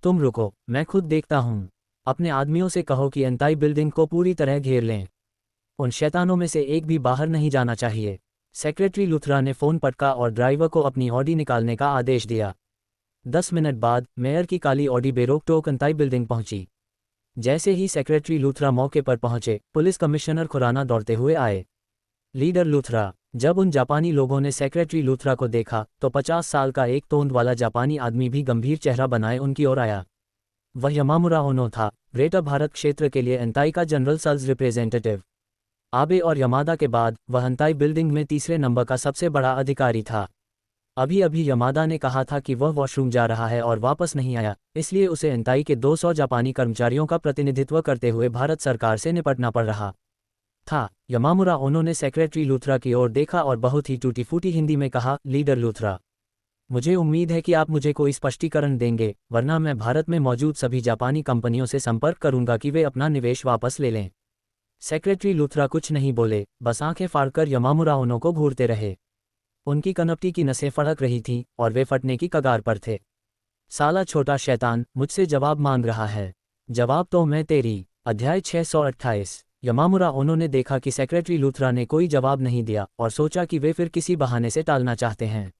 तुम रुको, मैं खुद देखता हूँ। अपने आदमियों से कहो कि एंताई बिल्डिंग को पूरी तरह घेर लें। उन शैतानों में से एक भी बाहर नहीं जाना चाहिए। सेक्रेटरी लूथरा ने फ़ोन पटका और ड्राइवर को अपनी ऑडी निकालने का आदेश दिया। 10 मिनट बाद मेयर की काली ऑडी बेरोक-टोक एंताई बिल्डिंग पहुंची। जैसे ही सेक्रेटरी लूथरा मौके पर पहुंचे, पुलिस कमिश्नर खुराना दौड़ते हुए आए। लीडर लूथरा। जब उन जापानी लोगों ने सेक्रेटरी लूथरा को देखा तो 50 साल का एक तोंद वाला जापानी आदमी भी गंभीर चेहरा बनाए उनकी ओर आया। वह यामामुरा ओनो था, ग्रेटर भारत क्षेत्र के लिए एंताई का जनरल सेल्स रिप्रेजेंटेटिव। आबे और यमादा के बाद वह एंताई बिल्डिंग में तीसरे नंबर का सबसे बड़ा अधिकारी था। अभी अभी यमादा ने कहा था कि वह वॉशरूम जा रहा है और वापस नहीं आया, इसलिए उसे एंताई के 200 जापानी कर्मचारियों का प्रतिनिधित्व करते हुए भारत सरकार से निपटना पड़ रहा था। यामामुरा ओनो ने सेक्रेटरी लूथरा की ओर देखा और बहुत ही टूटी फूटी हिंदी में कहा, लीडर लूथरा, मुझे उम्मीद है कि आप मुझे कोई स्पष्टीकरण देंगे, वरना मैं भारत में मौजूद सभी जापानी कंपनियों से संपर्क करूंगा कि वे अपना निवेश वापस ले लें। सेक्रेटरी लूथरा कुछ नहीं बोले, बस आंखें फाड़कर यामामुरा ओनो को घूरते रहे। उनकी कनपटी की नसें फड़क रही थीं और वे फटने की कगार पर थे। साला छोटा शैतान, मुझसे जवाब मांग रहा है। जवाब तो मैं तेरी। अध्याय 628। यामामुरा ओनो ने देखा कि सेक्रेटरी लूथरा ने कोई जवाब नहीं दिया और सोचा कि वे फिर किसी बहाने से टालना चाहते हैं।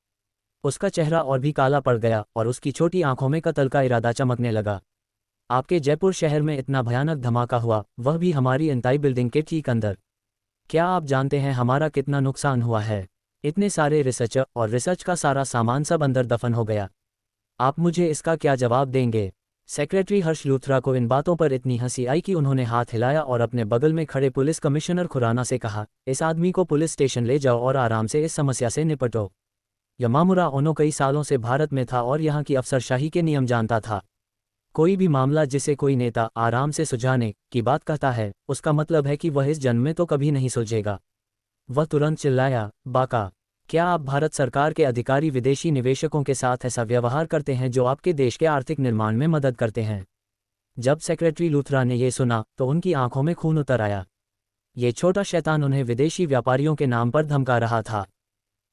उसका चेहरा और भी काला पड़ गया और उसकी छोटी आंखों में कत्ल का इरादा चमकने लगा। आपके जयपुर शहर में इतना भयानक धमाका हुआ, वह भी हमारी एंताई बिल्डिंग के ठीक अंदर। क्या आप जानते हैं हमारा कितना नुकसान हुआ है? इतने सारे रिसर्चर और रिसर्च का सारा सामान सब अंदर दफन हो गया। आप मुझे इसका क्या जवाब देंगे? सेक्रेटरी हर्ष लूथरा को इन बातों पर इतनी हंसी आई कि उन्होंने हाथ हिलाया और अपने बगल में खड़े पुलिस कमिश्नर खुराना से कहा, इस आदमी को पुलिस स्टेशन ले जाओ और आराम से इस समस्या से निपटो। यामामुरा ओनो कई सालों से भारत में था और यहाँ की अफसरशाही के नियम जानता था। कोई भी मामला जिसे कोई नेता आराम से सुलझाने की बात कहता है, उसका मतलब है कि वह इस जन्म में तो कभी नहीं सुलझेगा। वह तुरंत चिल्लाया, बाका, क्या आप भारत सरकार के अधिकारी विदेशी निवेशकों के साथ ऐसा व्यवहार करते हैं जो आपके देश के आर्थिक निर्माण में मदद करते हैं? जब सेक्रेटरी लूथरा ने यह सुना तो उनकी आंखों में खून उतर आया। ये छोटा शैतान उन्हें विदेशी व्यापारियों के नाम पर धमका रहा था।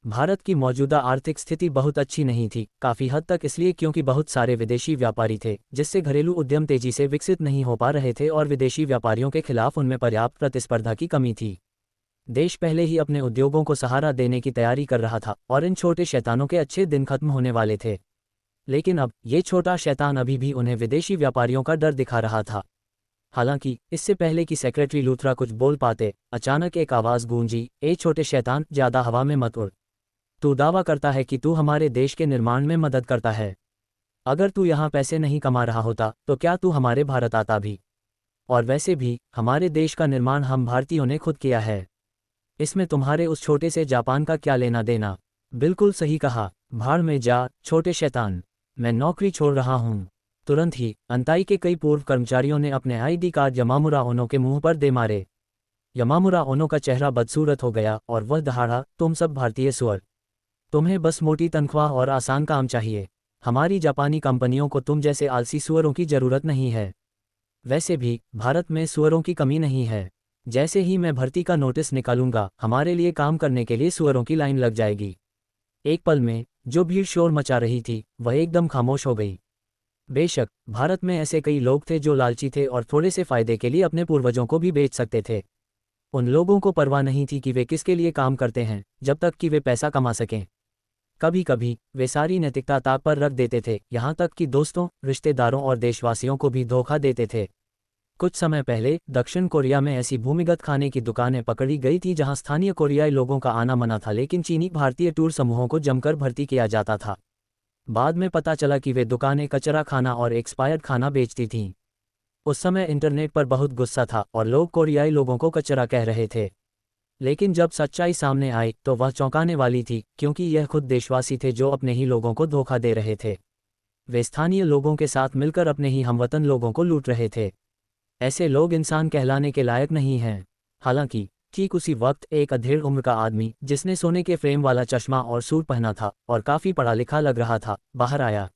भारत की मौजूदा आर्थिक स्थिति बहुत अच्छी नहीं थी, काफ़ी हद तक इसलिए क्योंकि बहुत सारे विदेशी व्यापारी थे, जिससे घरेलू उद्यम तेजी से विकसित नहीं हो पा रहे थे और विदेशी व्यापारियों के खिलाफ उनमें पर्याप्त प्रतिस्पर्धा की कमी थी। देश पहले ही अपने उद्योगों को सहारा देने की तैयारी कर रहा था और इन छोटे शैतानों के अच्छे दिन खत्म होने वाले थे। लेकिन अब ये छोटा शैतान अभी भी उन्हें विदेशी व्यापारियों का डर दिखा रहा था। हालांकि इससे पहले कि सेक्रेटरी लूथरा कुछ बोल पाते, अचानक एक आवाज़ गूंजी, ए छोटे शैतान, ज़्यादा हवा में मत उड़। तू दावा करता है कि तू हमारे देश के निर्माण में मदद करता है। अगर तू यहाँ पैसे नहीं कमा रहा होता तो क्या तू हमारे भारत आता भी? और वैसे भी हमारे देश का निर्माण हम भारतीयों ने खुद किया है। इसमें तुम्हारे उस छोटे से जापान का क्या लेना देना? बिल्कुल सही कहा, भाड़ में जा छोटे शैतान, मैं नौकरी छोड़ रहा हूँ। तुरंत ही एंताई के कई पूर्व कर्मचारियों ने अपने आईडी कार्ड यामामुरा ओनो के मुंह पर दे मारे। यामामुरा ओनो का चेहरा बदसूरत हो गया और वह दहाड़ा, तुम सब भारतीय सुअर, तुम्हें बस मोटी तनख्वाह और आसान काम चाहिए। हमारी जापानी कंपनियों को तुम जैसे आलसी सुअरों की जरूरत नहीं है। वैसे भी भारत में सुअरों की कमी नहीं है। जैसे ही मैं भर्ती का नोटिस निकालूंगा, हमारे लिए काम करने के लिए सुअरों की लाइन लग जाएगी। एक पल में जो भीड़ शोर मचा रही थी वह एकदम खामोश हो गई। बेशक भारत में ऐसे कई लोग थे जो लालची थे और थोड़े से फायदे के लिए अपने पूर्वजों को भी बेच सकते थे। उन लोगों को परवाह नहीं थी कि वे किसके लिए काम करते हैं, जब तक कि वे पैसा कमा सकें। कभी कभी वे सारी नैतिकता ताक पर रख देते थे, यहाँ तक कि दोस्तों, रिश्तेदारों और देशवासियों को भी धोखा देते थे। कुछ समय पहले दक्षिण कोरिया में ऐसी भूमिगत खाने की दुकानें पकड़ी गई थी जहां स्थानीय कोरियाई लोगों का आना मना था, लेकिन चीनी भारतीय टूर समूहों को जमकर भर्ती किया जाता था। बाद में पता चला कि वे दुकानें कचरा खाना और एक्सपायर्ड खाना बेचती थीं। उस समय इंटरनेट पर बहुत गुस्सा था और लोग कोरियाई लोगों को कचरा कह रहे थे। लेकिन जब सच्चाई सामने आई तो वह चौंकाने वाली थी, क्योंकि यह खुद देशवासी थे जो अपने ही लोगों को धोखा दे रहे थे। वे स्थानीय लोगों के साथ मिलकर अपने ही हमवतन लोगों को लूट रहे थे। ऐसे लोग इंसान कहलाने के लायक नहीं हैं। हालांकि ठीक उसी वक्त एक अधेड़ उम्र का आदमी, जिसने सोने के फ्रेम वाला चश्मा और सूट पहना था और काफी पढ़ा लिखा लग रहा था, बाहर आया।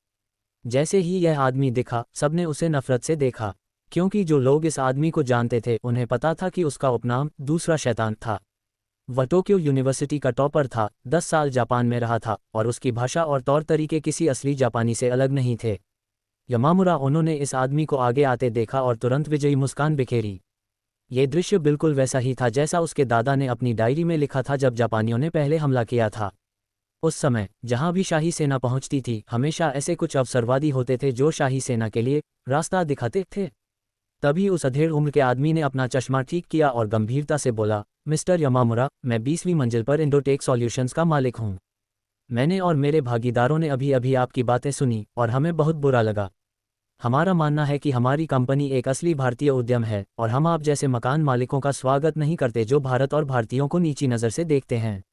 जैसे ही यह आदमी दिखा, सबने उसे नफरत से देखा, क्योंकि जो लोग इस आदमी को जानते थे उन्हें पता था कि उसका उपनाम दूसरा शैतान था। वह टोक्यो यूनिवर्सिटी का टॉपर था, 10 साल जापान में रहा था और उसकी भाषा और तौर तरीके किसी असली जापानी से अलग नहीं थे। यमामुरा ओनो ने इस आदमी को आगे आते देखा और तुरंत विजयी मुस्कान बिखेरी। ये दृश्य बिल्कुल वैसा ही था जैसा उसके दादा ने अपनी डायरी में लिखा था जब जापानियों ने पहले हमला किया था। उस समय जहां भी शाही सेना पहुंचती थी, हमेशा ऐसे कुछ अवसरवादी होते थे जो शाही सेना के लिए रास्ता दिखाते थे। तभी उस अधेड़ उम्र के आदमी ने अपना चश्मा ठीक किया और गंभीरता से बोला, मिस्टर यमामुरा, मैं 20वीं मंजिल पर इंडोटेक सॉल्यूशंस का मालिक हूं। मैंने और मेरे भागीदारों ने अभी अभी आपकी बातें सुनी और हमें बहुत बुरा लगा। हमारा मानना है कि हमारी कंपनी एक असली भारतीय उद्यम है और हम आप जैसे मकान मालिकों का स्वागत नहीं करते जो भारत और भारतीयों को नीची नज़र से देखते हैं।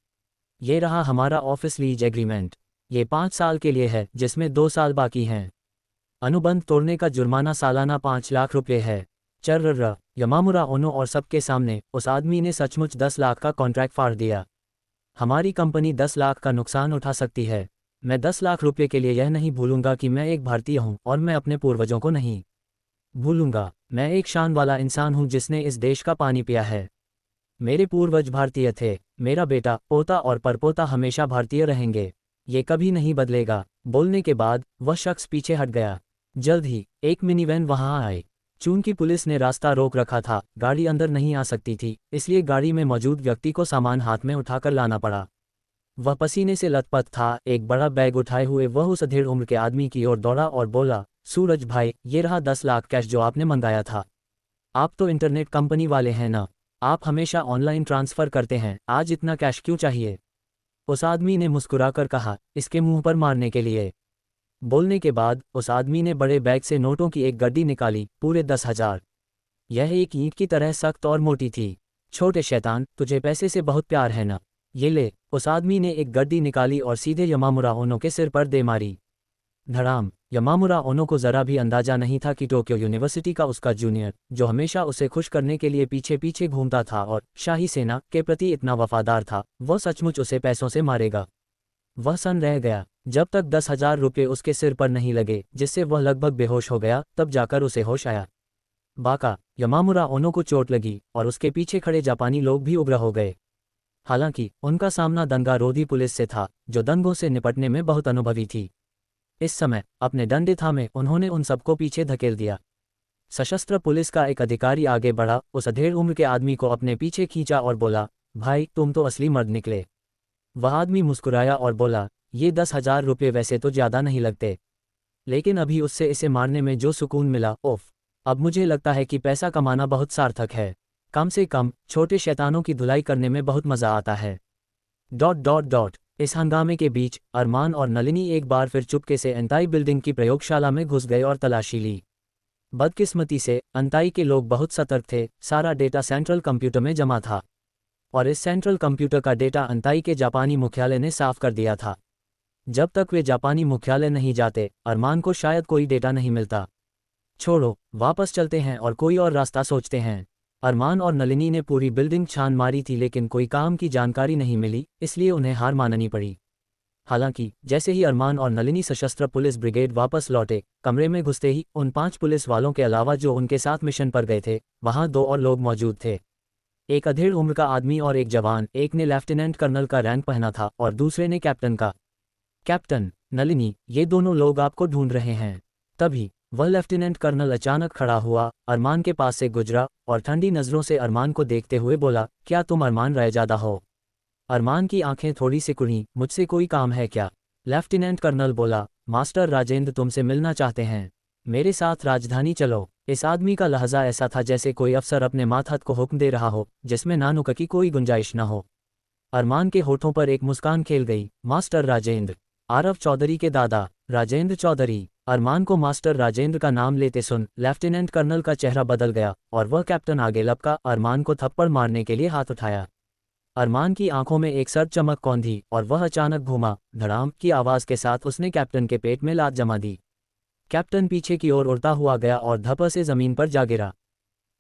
ये रहा हमारा ऑफिस लीज एग्रीमेंट। ये 5 साल के लिए है, जिसमें 2 साल बाकी हैं। अनुबंध तोड़ने का जुर्माना सालाना 5 लाख रुपये है। चर्र यमामुरा ओनो और सबके सामने उस आदमी ने सचमुच 10 लाख का कॉन्ट्रैक्ट फाड़ दिया। हमारी कंपनी 10 लाख का नुकसान उठा सकती है। मैं 10 लाख रुपये के लिए यह नहीं भूलूंगा कि मैं एक भारतीय हूं और मैं अपने पूर्वजों को नहीं भूलूंगा। मैं एक शान वाला इंसान हूं जिसने इस देश का पानी पिया है। मेरे पूर्वज भारतीय थे। मेरा बेटा, पोता और परपोता हमेशा भारतीय रहेंगे। ये कभी नहीं बदलेगा। बोलने के बाद वह शख्स पीछे हट गया। जल्द ही एक मिनीवैन वहां आई। चूंकि पुलिस ने रास्ता रोक रखा था, गाड़ी अंदर नहीं आ सकती थी, इसलिए गाड़ी में मौजूद व्यक्ति को सामान हाथ में उठाकर लाना पड़ा। वह पसीने से लथपथ था। एक बड़ा बैग उठाए हुए वह उस अधेड़ उम्र के आदमी की ओर दौड़ा और बोला, सूरज भाई, ये रहा 10 लाख कैश जो आपने मंगाया था। आप तो इंटरनेट कंपनी वाले हैं ना? आप हमेशा ऑनलाइन ट्रांसफ़र करते हैं, आज इतना कैश क्यों चाहिए? उस आदमी ने मुस्कुराकर कहा, इसके मुंह पर मारने के लिए। बोलने के बाद उस आदमी ने बड़े बैग से नोटों की एक गड्डी निकाली, पूरे 10,000। यह एक ईंट की तरह सख्त और मोटी थी। छोटे शैतान, तुझे पैसे से बहुत प्यार है ना? ये ले। उस आदमी ने एक गड्डी निकाली और सीधे यमामुरा ओनो के सिर पर दे मारी। धड़ाम। यमामुरा ओनो को जरा भी अंदाजा नहीं था कि टोक्यो यूनिवर्सिटी का उसका जूनियर, जो हमेशा उसे खुश करने के लिए पीछे पीछे घूमता था और शाही सेना के प्रति इतना वफादार था, वह सचमुच उसे पैसों से मारेगा। वह सन्न रह गया। जब तक 10,000 रुपये उसके सिर पर नहीं लगे, जिससे वह लगभग बेहोश हो गया, तब जाकर उसे होश आया। बाका। यमामुरा ओनो को चोट लगी और उसके पीछे खड़े जापानी लोग भी उग्र हो गए। हालांकि उनका सामना दंगारोधी पुलिस से था, जो दंगों से निपटने में बहुत अनुभवी थी। इस समय अपने डंडे थामे उन्होंने उन सबको पीछे धकेल दिया। सशस्त्र पुलिस का एक अधिकारी आगे बढ़ा, उस अधेड़ उम्र के आदमी को अपने पीछे खींचा और बोला, भाई, तुम तो असली मर्द निकले। वह आदमी मुस्कुराया और बोला, ये 10,000 रुपये वैसे तो ज़्यादा नहीं लगते, लेकिन अभी उससे इसे मारने में जो सुकून मिला, ओफ, अब मुझे लगता है कि पैसा कमाना बहुत सार्थक है। कम से कम छोटे शैतानों की धुलाई करने में बहुत मज़ा आता है। ... इस हंगामे के बीच अरमान और नलिनी एक बार फिर चुपके से अंताई बिल्डिंग की प्रयोगशाला में घुस गए और तलाशी ली। बदकिस्मती से अंताई के लोग बहुत सतर्क थे। सारा डेटा सेंट्रल कंप्यूटर में जमा था और इस सेंट्रल कंप्यूटर का डेटा अंताई के जापानी मुख्यालय ने साफ कर दिया था। जब तक वे जापानी मुख्यालय नहीं जाते, अरमान को शायद कोई डेटा नहीं मिलता। छोड़ो, वापस चलते हैं और कोई और रास्ता सोचते हैं। अरमान और नलिनी ने पूरी बिल्डिंग छान मारी थी, लेकिन कोई काम की जानकारी नहीं मिली, इसलिए उन्हें हार माननी पड़ी। हालांकि जैसे ही अरमान और नलिनी सशस्त्र पुलिस ब्रिगेड वापस लौटे, कमरे में घुसते ही उन 5 पुलिस वालों के अलावा जो उनके साथ मिशन पर गए थे, वहां 2 और लोग मौजूद थे। एक अधेड़ उम्र का आदमी और एक जवान। एक ने लेफ्टिनेंट कर्नल का रैंक पहना था और दूसरे ने कैप्टन का। कैप्टन, नलिनी, ये दोनों लोग आपको ढूंढ रहे हैं। तभी वह लेफ्टिनेंट कर्नल अचानक खड़ा हुआ, अरमान के पास से गुजरा और ठंडी नज़रों से अरमान को देखते हुए बोला, क्या तुम अरमान रयजादा हो? अरमान की आंखें थोड़ी सी कुड़ी, मुझसे कोई काम है क्या? लेफ्टिनेंट कर्नल बोला, मास्टर राजेंद्र तुमसे मिलना चाहते हैं, मेरे साथ राजधानी चलो। इस आदमी का लहजा ऐसा था जैसे कोई अफसर अपने मातहत को हुक्म दे रहा हो, जिसमें नानुक की कोई गुंजाइश न हो। अरमान के होठों पर एक मुस्कान खेल गई। मास्टर राजेंद्र, आरव चौधरी के दादा राजेंद्र चौधरी। अरमान को मास्टर राजेंद्र का नाम लेते सुन लेफ्टिनेंट कर्नल का चेहरा बदल गया और वह कैप्टन आगे लपका अरमान को थप्पड़ मारने के लिए हाथ उठाया। अरमान की आंखों में एक सर्द चमक कौंधी और वह अचानक घूमा। धड़ाम की आवाज के साथ उसने कैप्टन के पेट में लात जमा दी। कैप्टन पीछे की ओर उड़ता हुआ गया और धप से जमीन पर जा गिरा।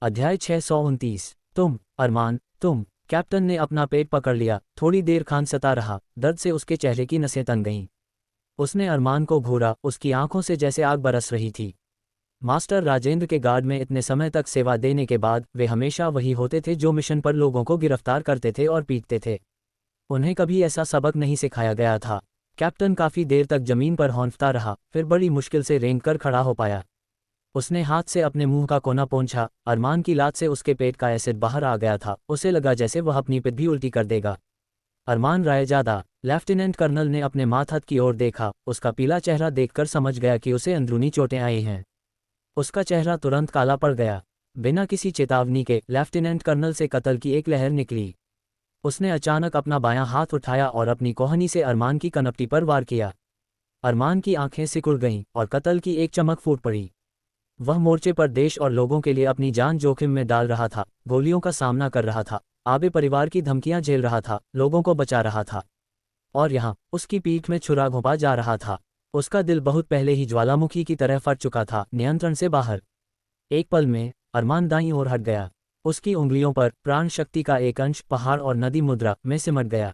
अध्याय 629। तुम अरमान, तुम। कैप्टन ने अपना पेट पकड़ लिया। थोड़ी देर खांसता रहा। दर्द से उसके चेहरे की नसें तन गईं। उसने अरमान को घूरा, उसकी आंखों से जैसे आग बरस रही थी। मास्टर राजेंद्र के गार्ड में इतने समय तक सेवा देने के बाद वे हमेशा वही होते थे जो मिशन पर लोगों को गिरफ्तार करते थे और पीटते थे। उन्हें कभी ऐसा सबक नहीं सिखाया गया था। कैप्टन काफी देर तक जमीन पर हौंफता रहा, फिर बड़ी मुश्किल से रेंग कर खड़ा हो पाया। उसने हाथ से अपने मुंह का कोना पोंछा। अरमान की लात से उसके पेट का एसिड बाहर आ गया था। उसे लगा जैसे वह अपनी पिट भी उल्टी कर देगा। अरमान रायजादा। लेफ्टिनेंट कर्नल ने अपने मातहत की ओर देखा। उसका पीला चेहरा देखकर समझ गया कि उसे अंदरूनी चोटें आई हैं। उसका चेहरा तुरंत काला पड़ गया। बिना किसी चेतावनी के लेफ्टिनेंट कर्नल से कत्ल की एक लहर निकली। उसने अचानक अपना बायां हाथ उठाया और अपनी कोहनी से अरमान की कनपटी पर वार किया। अरमान की आंखें सिकुड़ गईं और कत्ल की एक चमक फूट पड़ी। वह मोर्चे पर देश और लोगों के लिए अपनी जान जोखिम में डाल रहा था, गोलियों का सामना कर रहा था, आबे परिवार की धमकियां झेल रहा था, लोगों को बचा रहा था। और यहाँ उसकी पीठ में छुरा घोंपा जा रहा था। उसका दिल बहुत पहले ही ज्वालामुखी की तरह फट चुका था, नियंत्रण से बाहर। एक पल में अरमान दाईं ओर हट गया। उसकी उंगलियों पर प्राण शक्ति का एक अंश पहाड़ और नदी मुद्रा में सिमट गया।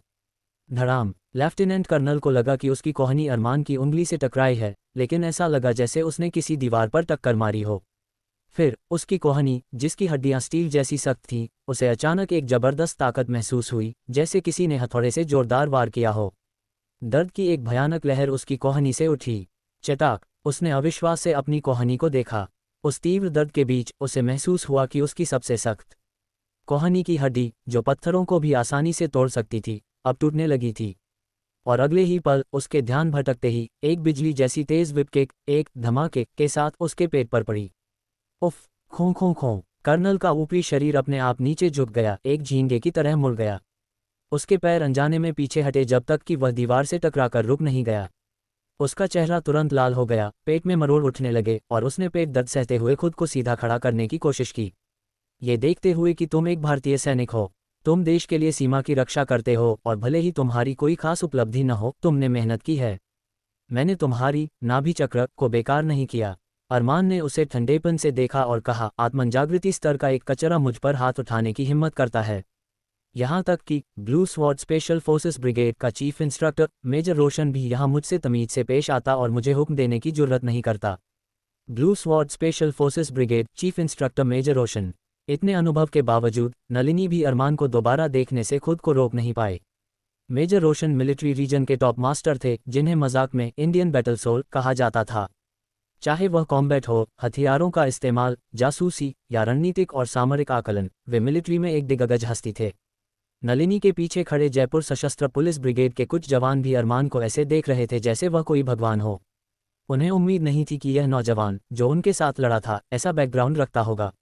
धड़ाम। लेफ्टिनेंट कर्नल को लगा कि उसकी कोहनी अरमान की उंगली से टकराई है, लेकिन ऐसा लगा जैसे उसने किसी दीवार पर टक्कर मारी हो। फिर उसकी कोहनी, जिसकी हड्डियां स्टील जैसी सख्त थीं, उसे अचानक एक जबरदस्त ताकत महसूस हुई, जैसे किसी ने हथौड़े से जोरदार वार किया हो। दर्द की एक भयानक लहर उसकी कोहनी से उठी। चटाक। उसने अविश्वास से अपनी कोहनी को देखा। उस तीव्र दर्द के बीच उसे महसूस हुआ कि उसकी सबसे सख्त कोहनी की हड्डी, जो पत्थरों को भी आसानी से तोड़ सकती थी, अब टूटने लगी थी। और अगले ही पल उसके ध्यान भटकते ही एक बिजली जैसी तेज विप किक एक धमाके के साथ उसके पेट पर पड़ी। उफ। खों खों खों। कर्नल का ऊपरी शरीर अपने आप नीचे झुक गया, एक झींगे की तरह मुड़ गया। उसके पैर अनजाने में पीछे हटे जब तक कि वह दीवार से टकराकर रुक नहीं गया। उसका चेहरा तुरंत लाल हो गया, पेट में मरोड़ उठने लगे और उसने पेट दर्द सहते हुए खुद को सीधा खड़ा करने की कोशिश की। ये देखते हुए कि तुम एक भारतीय सैनिक हो, तुम देश के लिए सीमा की रक्षा करते हो और भले ही तुम्हारी कोई खास उपलब्धि न हो, तुमने मेहनत की है। मैंने तुम्हारी नाभि चक्र को बेकार नहीं किया। अरमान ने उसे ठंडेपन से देखा और कहा, आत्मजागृति स्तर का एक कचरा मुझ पर हाथ उठाने की हिम्मत करता है। यहाँ तक कि blue sword special forces brigade का चीफ इंस्ट्रक्टर मेजर रोशन भी यहाँ मुझसे तमीज से पेश आता और मुझे हुक्म देने की जुर्रत नहीं करता। Blue sword special forces brigade chief instructor major Roshan. इतने अनुभव के बावजूद नलिनी भी अरमान को दोबारा देखने से खुद को रोक नहीं पाए। मेजर रोशन मिलिट्री रीजन के टॉप मास्टर थे, जिन्हें मजाक में इंडियन बैटल सोल कहा जाता था। चाहे वह कॉम्बैट हो, हथियारों का इस्तेमाल, जासूसी या रणनीतिक और सामरिक आकलन, वे मिलिट्री में एक दिग्गज हस्ती थे। नलिनी के पीछे खड़े जयपुर सशस्त्र पुलिस ब्रिगेड के कुछ जवान भी अरमान को ऐसे देख रहे थे जैसे वह कोई भगवान हो। उन्हें उम्मीद नहीं थी कि यह नौजवान, जो उनके साथ लड़ा था, ऐसा बैकग्राउंड रखता होगा।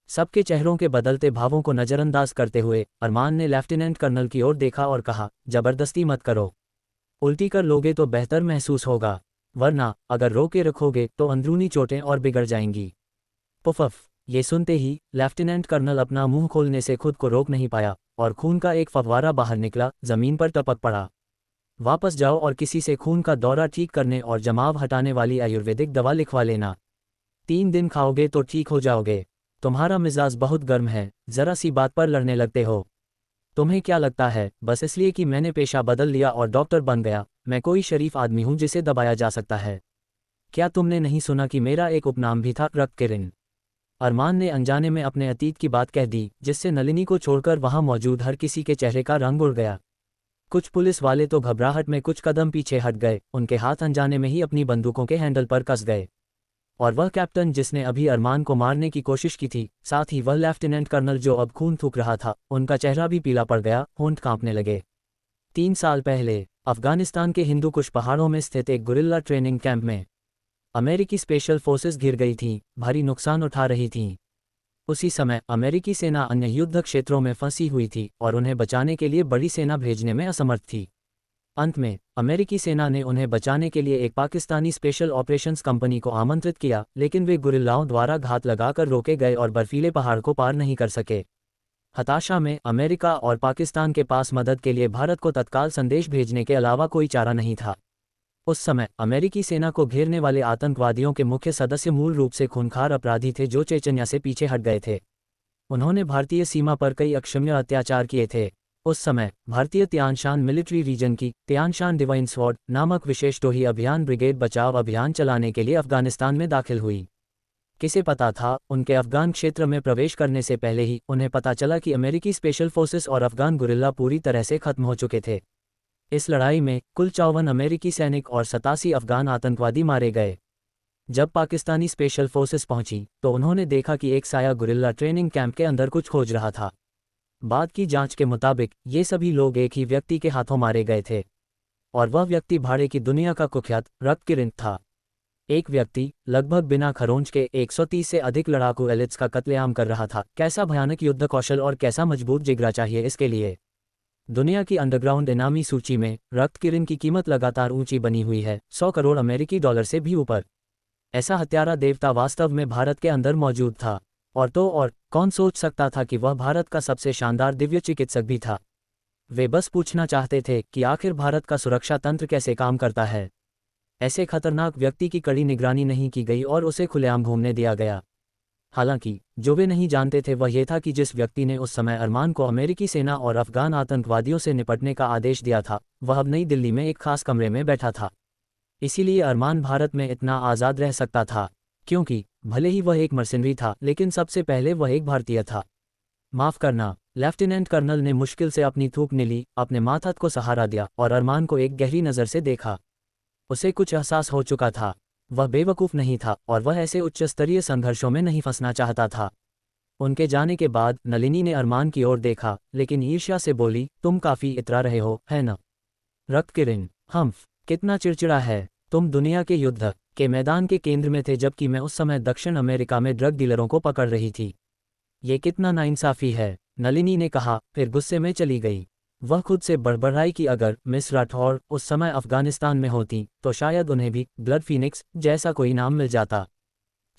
सबके चेहरों के बदलते भावों को नज़रअंदाज करते हुए अरमान ने लेफ्टिनेंट कर्नल की ओर देखा और कहा, जबरदस्ती मत करो। उल्टी कर लोगे तो बेहतर महसूस होगा, वरना अगर रोके रखोगे तो अंदरूनी चोटें और बिगड़ जाएंगी। पुफफ। ये सुनते ही लेफ्टिनेंट कर्नल अपना मुंह खोलने से खुद को रोक नहीं पाया और खून का एक फव्वारा बाहर निकला, जमीन पर टपक पड़ा। वापस जाओ और किसी से खून का दौरा ठीक करने और जमाव हटाने वाली आयुर्वेदिक दवा लिखवा लेना। 3 दिन खाओगे तो ठीक हो जाओगे। तुम्हारा मिजाज बहुत गर्म है, जरा सी बात पर लड़ने लगते हो। तुम्हें क्या लगता है बस इसलिए कि मैंने पेशा बदल लिया और डॉक्टर बन गया, मैं कोई शरीफ आदमी हूं जिसे दबाया जा सकता है? क्या तुमने नहीं सुना कि मेरा एक उपनाम भी था, रक्त किरण? अरमान ने अनजाने में अपने अतीत की बात कह दी, जिससे नलिनी को छोड़कर वहां मौजूद हर किसी के चेहरे का रंग उड़ गया। कुछ पुलिस वाले तो घबराहट में कुछ कदम पीछे हट गए, उनके हाथ अनजाने में ही अपनी बंदूकों के हैंडल पर कस गए। और वह कैप्टन जिसने अभी अरमान को मारने की कोशिश की थी, साथ ही वह लेफ्टिनेंट कर्नल जो अब खून थूक रहा था, उनका चेहरा भी पीला पड़ गया, होंठ कांपने लगे। 3 साल पहले अफगानिस्तान के हिंदू कुश पहाड़ों में स्थित एक गुरिल्ला ट्रेनिंग कैंप में अमेरिकी स्पेशल फोर्सेस घिर गई थीं, भारी नुकसान उठा रही थीं। उसी समय अमेरिकी सेना अन्य युद्ध क्षेत्रों में फंसी हुई थी और उन्हें बचाने के लिए बड़ी सेना भेजने में असमर्थ थी। अंत में अमेरिकी सेना ने उन्हें बचाने के लिए एक पाकिस्तानी स्पेशल ऑपरेशंस कंपनी को आमंत्रित किया, लेकिन वे गुरिल्लाओं द्वारा घात लगाकर रोके गए और बर्फीले पहाड़ को पार नहीं कर सके। हताशा में अमेरिका और पाकिस्तान के पास मदद के लिए भारत को तत्काल संदेश भेजने के अलावा कोई चारा नहीं था। उस समय अमेरिकी सेना को घेरने वाले आतंकवादियों के मुख्य सदस्य मूल रूप से खूंखार अपराधी थे जो चेचन्या से पीछे हट गए थे। उन्होंने भारतीय सीमा पर कई अक्षम्य अत्याचार किए थे। उस समय भारतीय त्यानशान मिलिट्री रीजन की त्यानशान डिवाइन स्वॉर्ड नामक विशेष टोही अभियान ब्रिगेड बचाव अभियान चलाने के लिए अफगानिस्तान में दाखिल हुई। किसे पता था, उनके अफगान क्षेत्र में प्रवेश करने से पहले ही उन्हें पता चला कि अमेरिकी स्पेशल फोर्सेस और अफगान गुरिल्ला पूरी तरह से खत्म हो चुके थे। इस लड़ाई में कुल 54 अमेरिकी सैनिक और 87 अफगान आतंकवादी मारे गए। जब पाकिस्तानी स्पेशल फोर्सेस पहुंची तो उन्होंने देखा कि एक साया गुरिल्ला ट्रेनिंग कैंप के अंदर कुछ खोज रहा था। बाद की जांच के मुताबिक ये सभी लोग एक ही व्यक्ति के हाथों मारे गए थे और वह व्यक्ति भाड़े की दुनिया का कुख्यात रक्त किरण था। एक व्यक्ति लगभग बिना खरोंच के 130 से अधिक लड़ाकू एलिट्स का कत्लेआम कर रहा था। कैसा भयानक युद्ध कौशल और कैसा मजबूत जिगरा चाहिए इसके लिए। दुनिया की अंडरग्राउंड इनामी सूची में रक्त किरण की कीमत लगातार ऊंची बनी हुई है, 100 करोड़ अमेरिकी डॉलर से भी ऊपर। ऐसा हत्यारा देवता वास्तव में भारत के अंदर मौजूद था, और तो और कौन सोच सकता था कि वह भारत का सबसे शानदार दिव्य चिकित्सक भी था। वे बस पूछना चाहते थे कि आखिर भारत का सुरक्षा तंत्र कैसे काम करता है। ऐसे खतरनाक व्यक्ति की कड़ी निगरानी नहीं की गई और उसे खुलेआम घूमने दिया गया। हालांकि जो वे नहीं जानते थे वह यह था कि जिस व्यक्ति ने उस समय अरमान को अमेरिकी सेना और अफगान आतंकवादियों से निपटने का आदेश दिया था, वह अब नई दिल्ली में एक खास कमरे में बैठा था। इसीलिए अरमान भारत में इतना आज़ाद रह सकता था, क्योंकि भले ही वह एक मर्सिनरी था, लेकिन सबसे पहले वह एक भारतीय था। माफ़ करना, लेफ्टिनेंट कर्नल ने मुश्किल से अपनी थूक ली, अपने माथात को सहारा दिया और अरमान को एक गहरी नज़र से देखा। उसे कुछ एहसास हो चुका था। वह बेवकूफ़ नहीं था और वह ऐसे उच्च स्तरीय संघर्षों में नहीं फंसना चाहता था। उनके जाने के बाद नलिनी ने अरमान की ओर देखा, लेकिन ईर्ष्या से बोली, तुम काफ़ी इतरा रहे हो, है न? रक्त किरण, हम्फ, कितना चिड़चिड़ा है। तुम दुनिया के युद्ध के मैदान के केंद्र में थे, जबकि मैं उस समय दक्षिण अमेरिका में ड्रग डीलरों को पकड़ रही थी। ये कितना नाइंसाफ़ी है, नलिनी ने कहा, फिर गुस्से में चली गई। वह खुद से बड़बड़ाई कि अगर मिस राठौर उस समय अफगानिस्तान में होती तो शायद उन्हें भी ब्लड फीनिक्स जैसा कोई नाम मिल जाता।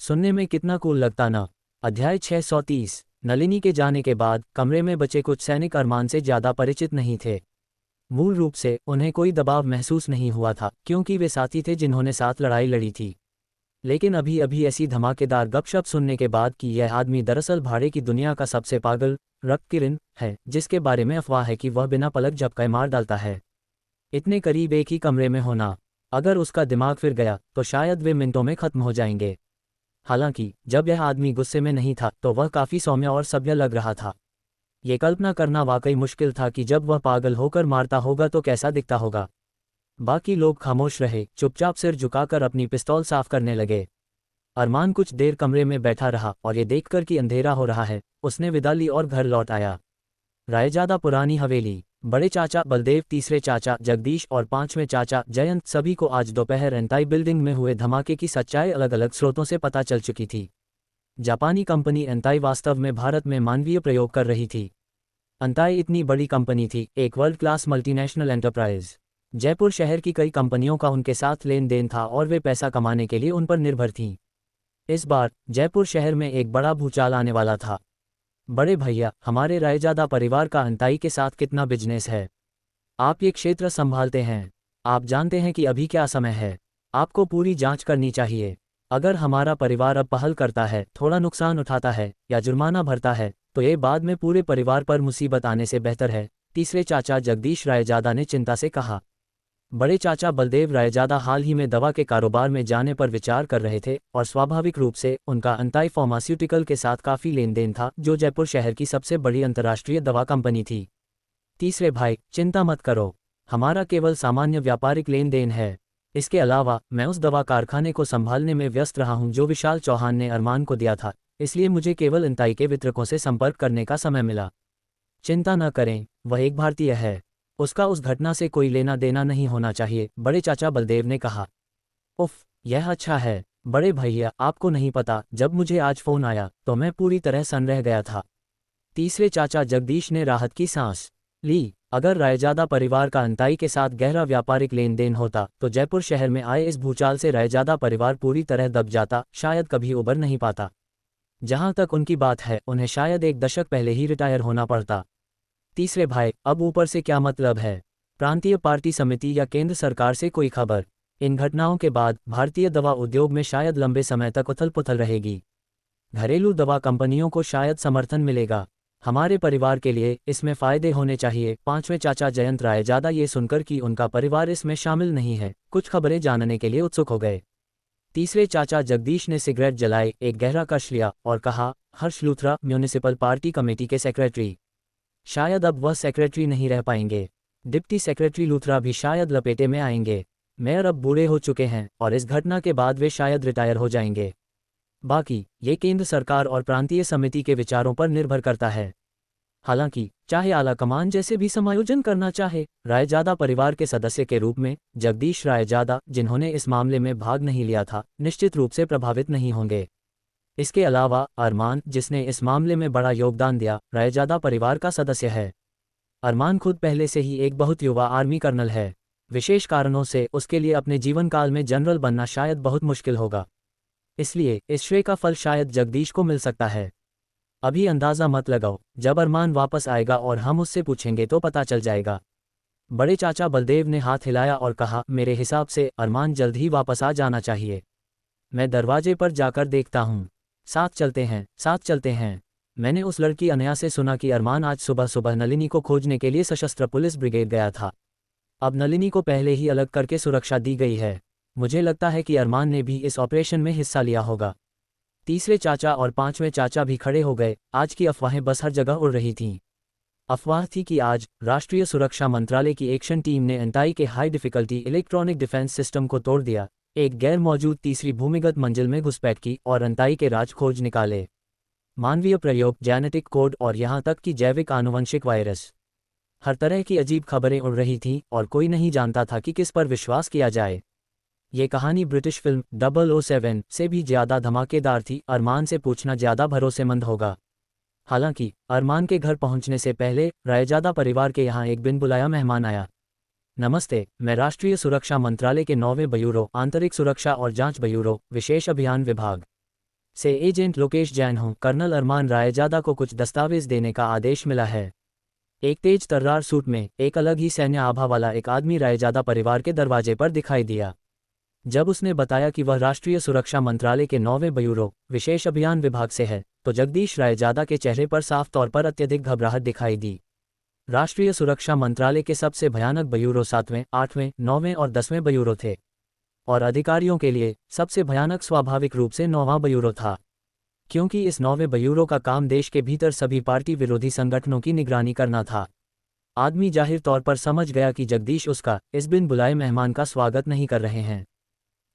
सुनने में कितना कूल लगता ना। अध्याय 630। नलिनी के जाने के बाद कमरे में बचे कुछ सैनिक अरमान से ज़्यादा परिचित नहीं थे। मूल रूप से उन्हें कोई दबाव महसूस नहीं हुआ था, क्योंकि वे साथी थे जिन्होंने साथ लड़ाई लड़ी थी। लेकिन अभी अभी ऐसी धमाकेदार गपशप सुनने के बाद कि यह आदमी दरअसल भाड़े की दुनिया का सबसे पागल रक्त किरण है, जिसके बारे में अफवाह है कि वह बिना पलक झपकाए मार डालता है। इतने करीब एक ही कमरे में होना, अगर उसका दिमाग फिर गया तो शायद वे मिनटों में खत्म हो जाएंगे। हालांकि जब यह आदमी गुस्से में नहीं था तो वह काफ़ी सौम्य और सभ्य लग रहा था। ये कल्पना करना वाकई मुश्किल था कि जब वह पागल होकर मारता होगा तो कैसा दिखता होगा। बाकी लोग खामोश रहे, चुपचाप सिर झुकाकर अपनी पिस्तौल साफ करने लगे। अरमान कुछ देर कमरे में बैठा रहा और ये देखकर कि अंधेरा हो रहा है, उसने विदा ली और घर लौट आया। रायजादा पुरानी हवेली। बड़े चाचा बलदेव, तीसरे चाचा जगदीश और पांचवें चाचा जयंत, सभी को आज दोपहर एंताई बिल्डिंग में हुए धमाके की सच्चाई अलग अलग स्रोतों से पता चल चुकी थी। जापानी कंपनी एंताई वास्तव में भारत में मानवीय प्रयोग कर रही थी। एंताई इतनी बड़ी कंपनी थी, एक world class multinational enterprise. Jaipur शहर की कई कंपनियों का उनके साथ लेन देन था और वे पैसा कमाने के लिए उन पर निर्भर थीं। इस बार जयपुर शहर में एक बड़ा भूचाल आने वाला था। बड़े भैया, हमारे रायजादा परिवार का एंताई के साथ कितना बिजनेस है। आप ये क्षेत्र संभालते हैं, आप जानते हैं कि अभी क्या समय है। आपको पूरी जांच करनी चाहिए। अगर हमारा परिवार अब पहल करता है, थोड़ा नुकसान उठाता है या जुर्माना भरता है, तो ये बाद में पूरे परिवार पर मुसीबत आने से बेहतर है, तीसरे चाचा जगदीश रायजादा ने चिंता से कहा। बड़े चाचा बलदेव रायजादा हाल ही में दवा के कारोबार में जाने पर विचार कर रहे थे और स्वाभाविक रूप से उनका एंताई फार्मास्यूटिकल के साथ काफ़ी लेन देन था, जो जयपुर शहर की सबसे बड़ी अंतर्राष्ट्रीय दवा कंपनी थी। तीसरे भाई, चिंता मत करो, हमारा केवल सामान्य व्यापारिक लेन देन है। इसके अलावा मैं उस दवा कारखाने को संभालने में व्यस्त रहा हूं जो विशाल चौहान ने अरमान को दिया था, इसलिए मुझे केवल एंताई के वितरकों से संपर्क करने का समय मिला। चिंता न करें, वह एक भारतीय है। उसका उस घटना से कोई लेना देना नहीं होना चाहिए, बड़े चाचा बलदेव ने कहा। उफ, यह अच्छा है बड़े भैया, आपको नहीं पता, जब मुझे आज फोन आया तो मैं पूरी तरह सन्न रह गया था। तीसरे चाचा जगदीश ने राहत की सांस ली। अगर रायजादा परिवार का अंताई के साथ गहरा व्यापारिक लेन देन होता तो जयपुर शहर में आए इस भूचाल से रायजादा परिवार पूरी तरह दब जाता, शायद कभी उबर नहीं पाता। जहां तक उनकी बात है, उन्हें शायद एक दशक पहले ही रिटायर होना पड़ता। तीसरे भाई, अब ऊपर से क्या मतलब है? प्रांतीय पार्टी समिति या केंद्र सरकार से कोई खबर? इन घटनाओं के बाद भारतीय दवा उद्योग में शायद लंबे समय तक उथल पुथल रहेगी। घरेलू दवा कंपनियों को शायद समर्थन मिलेगा। हमारे परिवार के लिए इसमें फायदे होने चाहिए। पांचवें चाचा जयंत रायजादा ये सुनकर कि उनका परिवार इसमें शामिल नहीं है, कुछ खबरें जानने के लिए उत्सुक हो गए। तीसरे चाचा जगदीश ने सिगरेट जलाई, एक गहरा कश लिया और कहा, हर्ष लूथरा म्यूनिसिपल पार्टी कमेटी के सेक्रेटरी। शायद अब वह सेक्रेटरी नहीं रह पाएंगे। डिप्टी सेक्रेटरी लूथरा भी शायद लपेटे में आएंगे। मेयर अब बूढ़े हो चुके हैं और इस घटना के बाद वे शायद रिटायर हो जाएंगे। बाकी ये केंद्र सरकार और प्रांतीय समिति के विचारों पर निर्भर करता है। हालांकि चाहे आला कमान जैसे भी समायोजन करना चाहे, रायजादा परिवार के सदस्य के रूप में जगदीश रायजादा, जिन्होंने इस मामले में भाग नहीं लिया था, निश्चित रूप से प्रभावित नहीं होंगे। इसके अलावा अरमान, जिसने इस मामले में बड़ा योगदान दिया, रायजादा परिवार का सदस्य है। अरमान खुद पहले से ही एक बहुत युवा आर्मी कर्नल है। विशेष कारणों से उसके लिए अपने जीवन काल में जनरल बनना शायद बहुत मुश्किल होगा। इसलिए इस श्रेय का फल शायद जगदीश को मिल सकता है। अभी अंदाज़ा मत लगाओ, जब अरमान वापस आएगा और हम उससे पूछेंगे तो पता चल जाएगा। बड़े चाचा बलदेव ने हाथ हिलाया और कहा, मेरे हिसाब से अरमान जल्द ही वापस आ जाना चाहिए। मैं दरवाजे पर जाकर देखता हूँ। साथ चलते हैं, साथ चलते हैं। मैंने उस लड़की अनया से सुना कि अरमान आज सुबह सुबह नलिनी को खोजने के लिए सशस्त्र पुलिस ब्रिगेड गया था। अब नलिनी को पहले ही अलग करके सुरक्षा दी गई है। मुझे लगता है कि अरमान ने भी इस ऑपरेशन में हिस्सा लिया होगा। तीसरे चाचा और पांचवें चाचा भी खड़े हो गए। आज की अफवाहें बस हर जगह उड़ रही थीं। अफवाह थी कि आज राष्ट्रीय सुरक्षा मंत्रालय की एक्शन टीम ने अंताई के high difficulty electronic defence system को तोड़ दिया, एक गैर मौजूद तीसरी भूमिगत मंजिल में घुसपैठ की और अंताई के राज खोज निकाले। मानवीय प्रयोग, जेनेटिक कोड और यहाँ तक कि जैविक आनुवंशिक वायरस, हर तरह की अजीब खबरें उड़ रही थीं और कोई नहीं जानता था कि किस पर विश्वास किया जाए। ये कहानी ब्रिटिश फिल्म 007 से भी ज़्यादा धमाकेदार थी। अरमान से पूछना ज़्यादा भरोसेमंद होगा। हालांकि अरमान के घर पहुंचने से पहले रायजादा परिवार के यहाँ एक बिन बुलाया मेहमान आया। नमस्ते, मैं राष्ट्रीय सुरक्षा मंत्रालय के 9वें ब्यूरो, आंतरिक सुरक्षा और जांच ब्यूरो, विशेष अभियान विभाग से एजेंट लोकेश जैन हूँ। कर्नल अरमान रायजादा को कुछ दस्तावेज देने का आदेश मिला है। एक तेज तर्रार सूट में एक अलग ही सैन्य आभा वाला एक आदमी रायजादा परिवार के दरवाजे पर दिखाई दिया। जब उसने बताया कि वह राष्ट्रीय सुरक्षा मंत्रालय के 9वें ब्यूरो, विशेष अभियान विभाग से है, तो जगदीश रायजादा के चेहरे पर साफ तौर पर अत्यधिक घबराहट दिखाई दी। राष्ट्रीय सुरक्षा मंत्रालय के सबसे भयानक ब्यूरो 7वें, 8वें, 9वें और 10वें ब्यूरो थे, और अधिकारियों के लिए सबसे भयानक स्वाभाविक रूप से 9वां ब्यूरो था, क्योंकि इस 9वें ब्यूरो का काम देश के भीतर सभी पार्टी विरोधी संगठनों की निगरानी करना था। आदमी जाहिर तौर पर समझ गया कि जगदीश उसका इस बिन बुलाए मेहमान का स्वागत नहीं कर रहे हैं,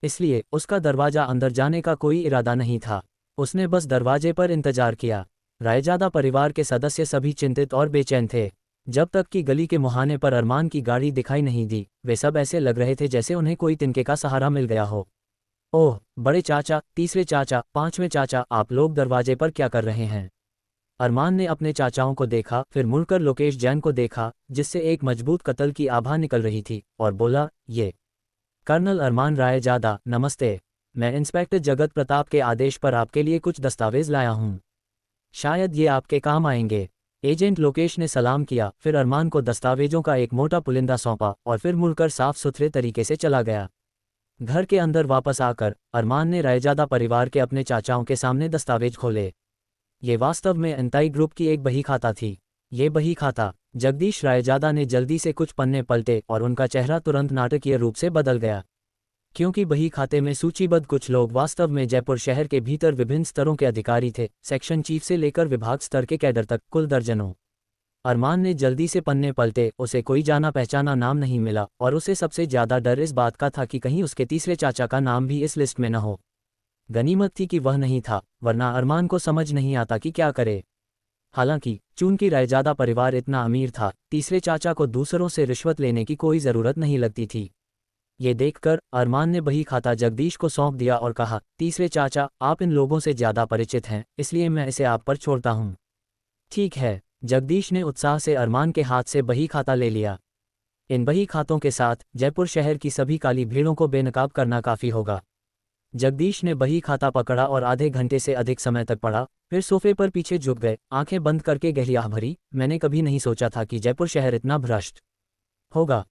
इसलिए उसका दरवाजा अंदर जाने का कोई इरादा नहीं था। उसने बस दरवाजे पर इंतजार किया। रायजादा परिवार के सदस्य सभी चिंतित और बेचैन थे। जब तक कि गली के मुहाने पर अरमान की गाड़ी दिखाई नहीं दी, वे सब ऐसे लग रहे थे जैसे उन्हें कोई तिनके का सहारा मिल गया हो। ओह, बड़े चाचा, तीसरे चाचा, पांचवें चाचा, आप लोग दरवाजे पर क्या कर रहे हैं? अरमान ने अपने चाचाओं को देखा, फिर मुड़कर लोकेश जैन को देखा, जिससे एक मजबूत कत्ल की आभा निकल रही थी, और बोला, ये कर्नल अरमान रायजादा, नमस्ते। मैं इंस्पेक्टर जगत प्रताप के आदेश पर आपके लिए कुछ दस्तावेज लाया हूँ। शायद ये आपके काम आएंगे। एजेंट लोकेश ने सलाम किया, फिर अरमान को दस्तावेजों का एक मोटा पुलिंदा सौंपा और फिर मुड़कर साफ सुथरे तरीके से चला गया। घर के अंदर वापस आकर अरमान ने रायजादा परिवार के अपने चाचाओं के सामने दस्तावेज खोले। ये वास्तव में अंताई ग्रुप की एक बही खाता थी। ये बही खाता। जगदीश रायजादा ने जल्दी से कुछ पन्ने पलटे और उनका चेहरा तुरंत नाटकीय रूप से बदल गया, क्योंकि बही खाते में सूचीबद्ध कुछ लोग वास्तव में जयपुर शहर के भीतर विभिन्न स्तरों के अधिकारी थे, सेक्शन चीफ से लेकर विभाग स्तर के कैडर तक, कुल दर्जनों। अरमान ने जल्दी से पन्ने पलटे, उसे कोई जाना पहचाना नाम नहीं मिला, और उसे सबसे ज्यादा डर इस बात का था कि कहीं उसके तीसरे चाचा का नाम भी इस लिस्ट में न हो। गनीमत थी कि वह नहीं था, वरना अरमान को समझ नहीं आता कि क्या करे। हालांकि चूंकि रायजादा परिवार इतना अमीर था, तीसरे चाचा को दूसरों से रिश्वत लेने की कोई ज़रूरत नहीं लगती थी। ये देखकर अरमान ने बही खाता जगदीश को सौंप दिया और कहा, तीसरे चाचा, आप इन लोगों से ज़्यादा परिचित हैं, इसलिए मैं इसे आप पर छोड़ता हूँ। ठीक है। जगदीश ने उत्साह से अरमान के हाथ से बही खाता ले लिया। इन बही खातों के साथ जयपुर शहर की सभी काली भीड़ों को बेनकाब करना काफ़ी होगा। जगदीश ने बही खाता पकड़ा और आधे घंटे से अधिक समय तक पढ़ा, फिर सोफे पर पीछे झुक गए, आंखें बंद करके गहरी आह भरी। मैंने कभी नहीं सोचा था कि जयपुर शहर इतना भ्रष्ट होगा।